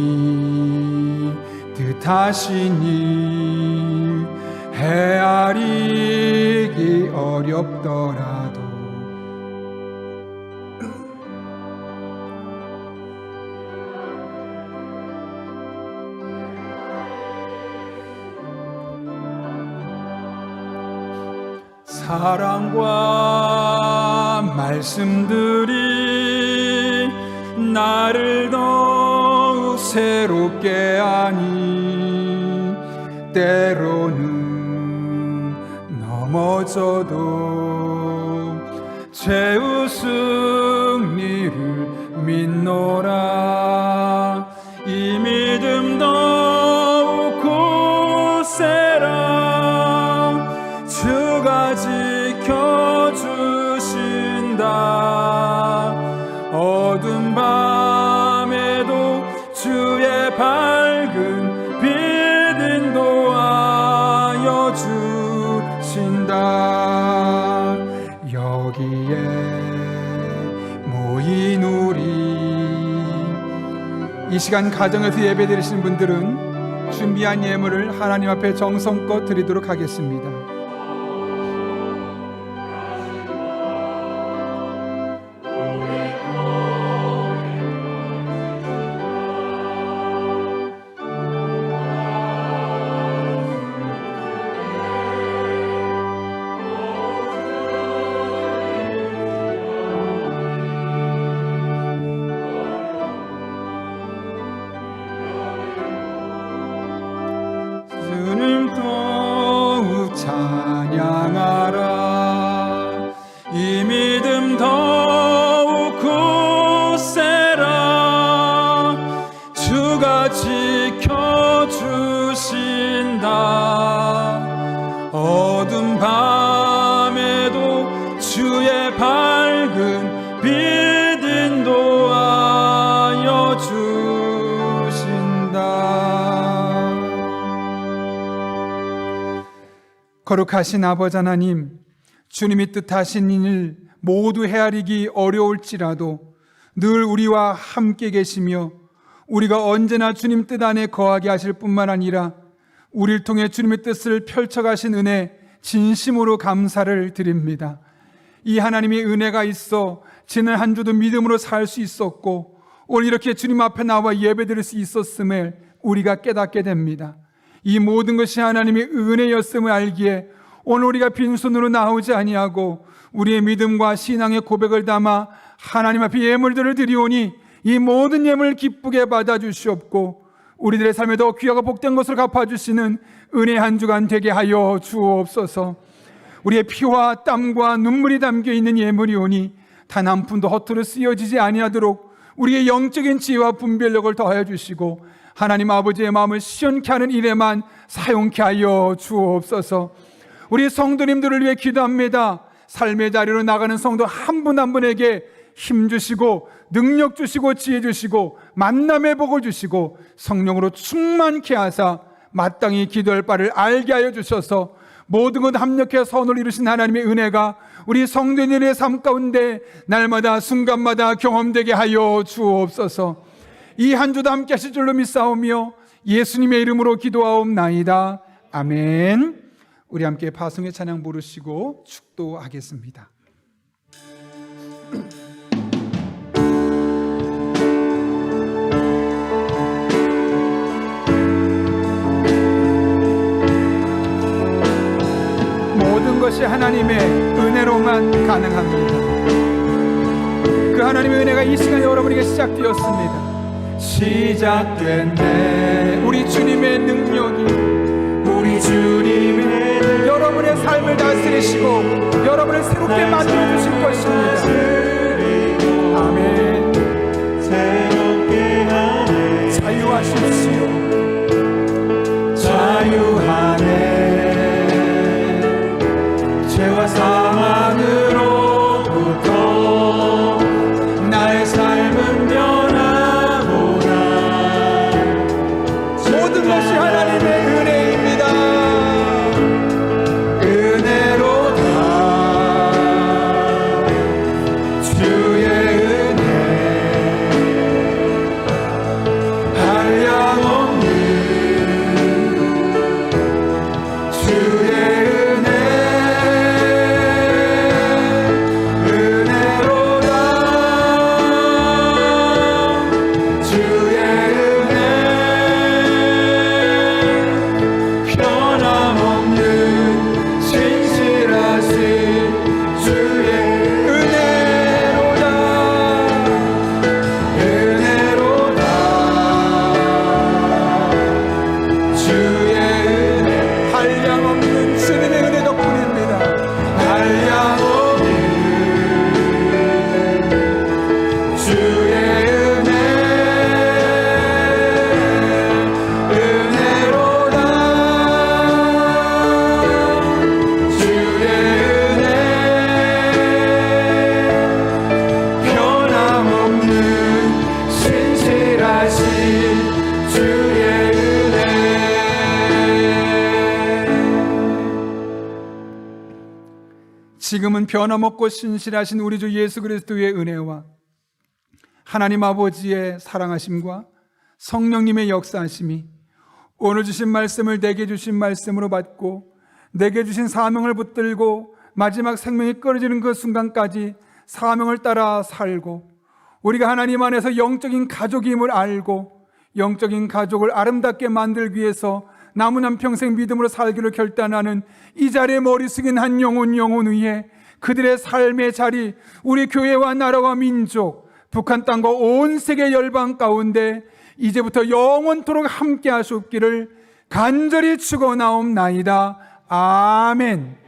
뜻하신 일 헤아리기 어렵더라도 사랑과 말씀들이 나를 더욱 새롭게 하니 때로는 넘어져도 최후 승리를 믿노라. 이 믿음 더욱 굳세라. 주가 지켜주신다. 어두운 밤에도 주의 밝은 빛 인도하여 주신다. 여기에 모인 우리 이 시간 가정에서 예배드리신 분들은 준비한 예물을 하나님 앞에 정성껏 드리도록 하겠습니다. 주님 더욱 찬양하라. 이 믿음 더욱 굳세라. 주가 지켜주신다. 어두운 밤에도 주의 밝은 빛 인도하여 주신다. 거룩하신 아버지 하나님, 주님이 뜻하신 일 모두 헤아리기 어려울지라도 늘 우리와 함께 계시며 우리가 언제나 주님 뜻 안에 거하게 하실 뿐만 아니라 우리를 통해 주님의 뜻을 펼쳐가신 은혜 진심으로 감사를 드립니다. 이 하나님의 은혜가 있어 지난 한 주도 믿음으로 살 수 있었고 오늘 이렇게 주님 앞에 나와 예배드릴 수 있었음을 우리가 깨닫게 됩니다. 이 모든 것이 하나님의 은혜였음을 알기에 오늘 우리가 빈손으로 나오지 아니하고 우리의 믿음과 신앙의 고백을 담아 하나님 앞에 예물들을 드리오니 이 모든 예물을 기쁘게 받아주시옵고 우리들의 삶에 더 귀하고 복된 것을 갚아주시는 은혜 한 주간 되게 하여 주옵소서. 우리의 피와 땀과 눈물이 담겨있는 예물이오니 단 한 푼도 허투루 쓰여지지 아니하도록 우리의 영적인 지혜와 분별력을 더하여 주시고 하나님 아버지의 마음을 시원케 하는 일에만 사용케 하여 주옵소서. 우리 성도님들을 위해 기도합니다. 삶의 자리로 나가는 성도 한 분 한 분에게 힘 주시고 능력 주시고 지혜 주시고 만남의 복을 주시고 성령으로 충만케 하사 마땅히 기도할 바를 알게 하여 주셔서 모든 것 합력해 선을 이루신 하나님의 은혜가 우리 성도님의 삶 가운데 날마다 순간마다 경험되게 하여 주옵소서. 이 한 주도 함께 하실 줄로 믿사오며 예수님의 이름으로 기도하옵나이다. 아멘. 우리 함께 파송의 찬양 부르시고 축도하겠습니다. 것이 하나님의 은혜로만 가능합니다. 그 하나님의 은혜가 이 시간 여러분에게 시작되었습니다. 시작됐네. 우리 주님의 능력이, 우리 주님의 여러분의 삶을 다스리시고 여러분을 새롭게 만들어 주실 것입니다. 아멘. 자유하십시오. 자유하네. 죄와 사망으로부터 나의 삶은 변하구나. 모든 것이 하나님의 은혜입니다. 은혜로다. 주의 은혜 한량없는 주의 은혜로다. 주의 은혜 변함없는 신실하신 주의 은혜로다. 은혜로다. 주의 은혜 한량없는 주님의 은혜 덕분입니다. 한량없는 주의 은혜로다. 주의 은혜 변함없는 신실하신 주의 은혜. 지금은 변함없고 신실하신 우리 주 예수 그리스도의 은혜와 하나님 아버지의 사랑하심과 성령님의 역사하심이 오늘 주신 말씀을 내게 주신 말씀으로 받고 내게 주신 사명을 붙들고 마지막 생명이 끊어지는 그 순간까지 사명을 따라 살고 우리가 하나님 안에서 영적인 가족임을 알고 영적인 가족을 아름답게 만들기 위해서 남은 한평생 믿음으로 살기를 결단하는 이 자리에 머리 숙인 한 영혼 위에 그들의 삶의 자리, 우리 교회와 나라와 민족, 북한 땅과 온 세계 열방 가운데 이제부터 영원토록 함께 하시옵기를 간절히 축원하옵나이다. 아멘.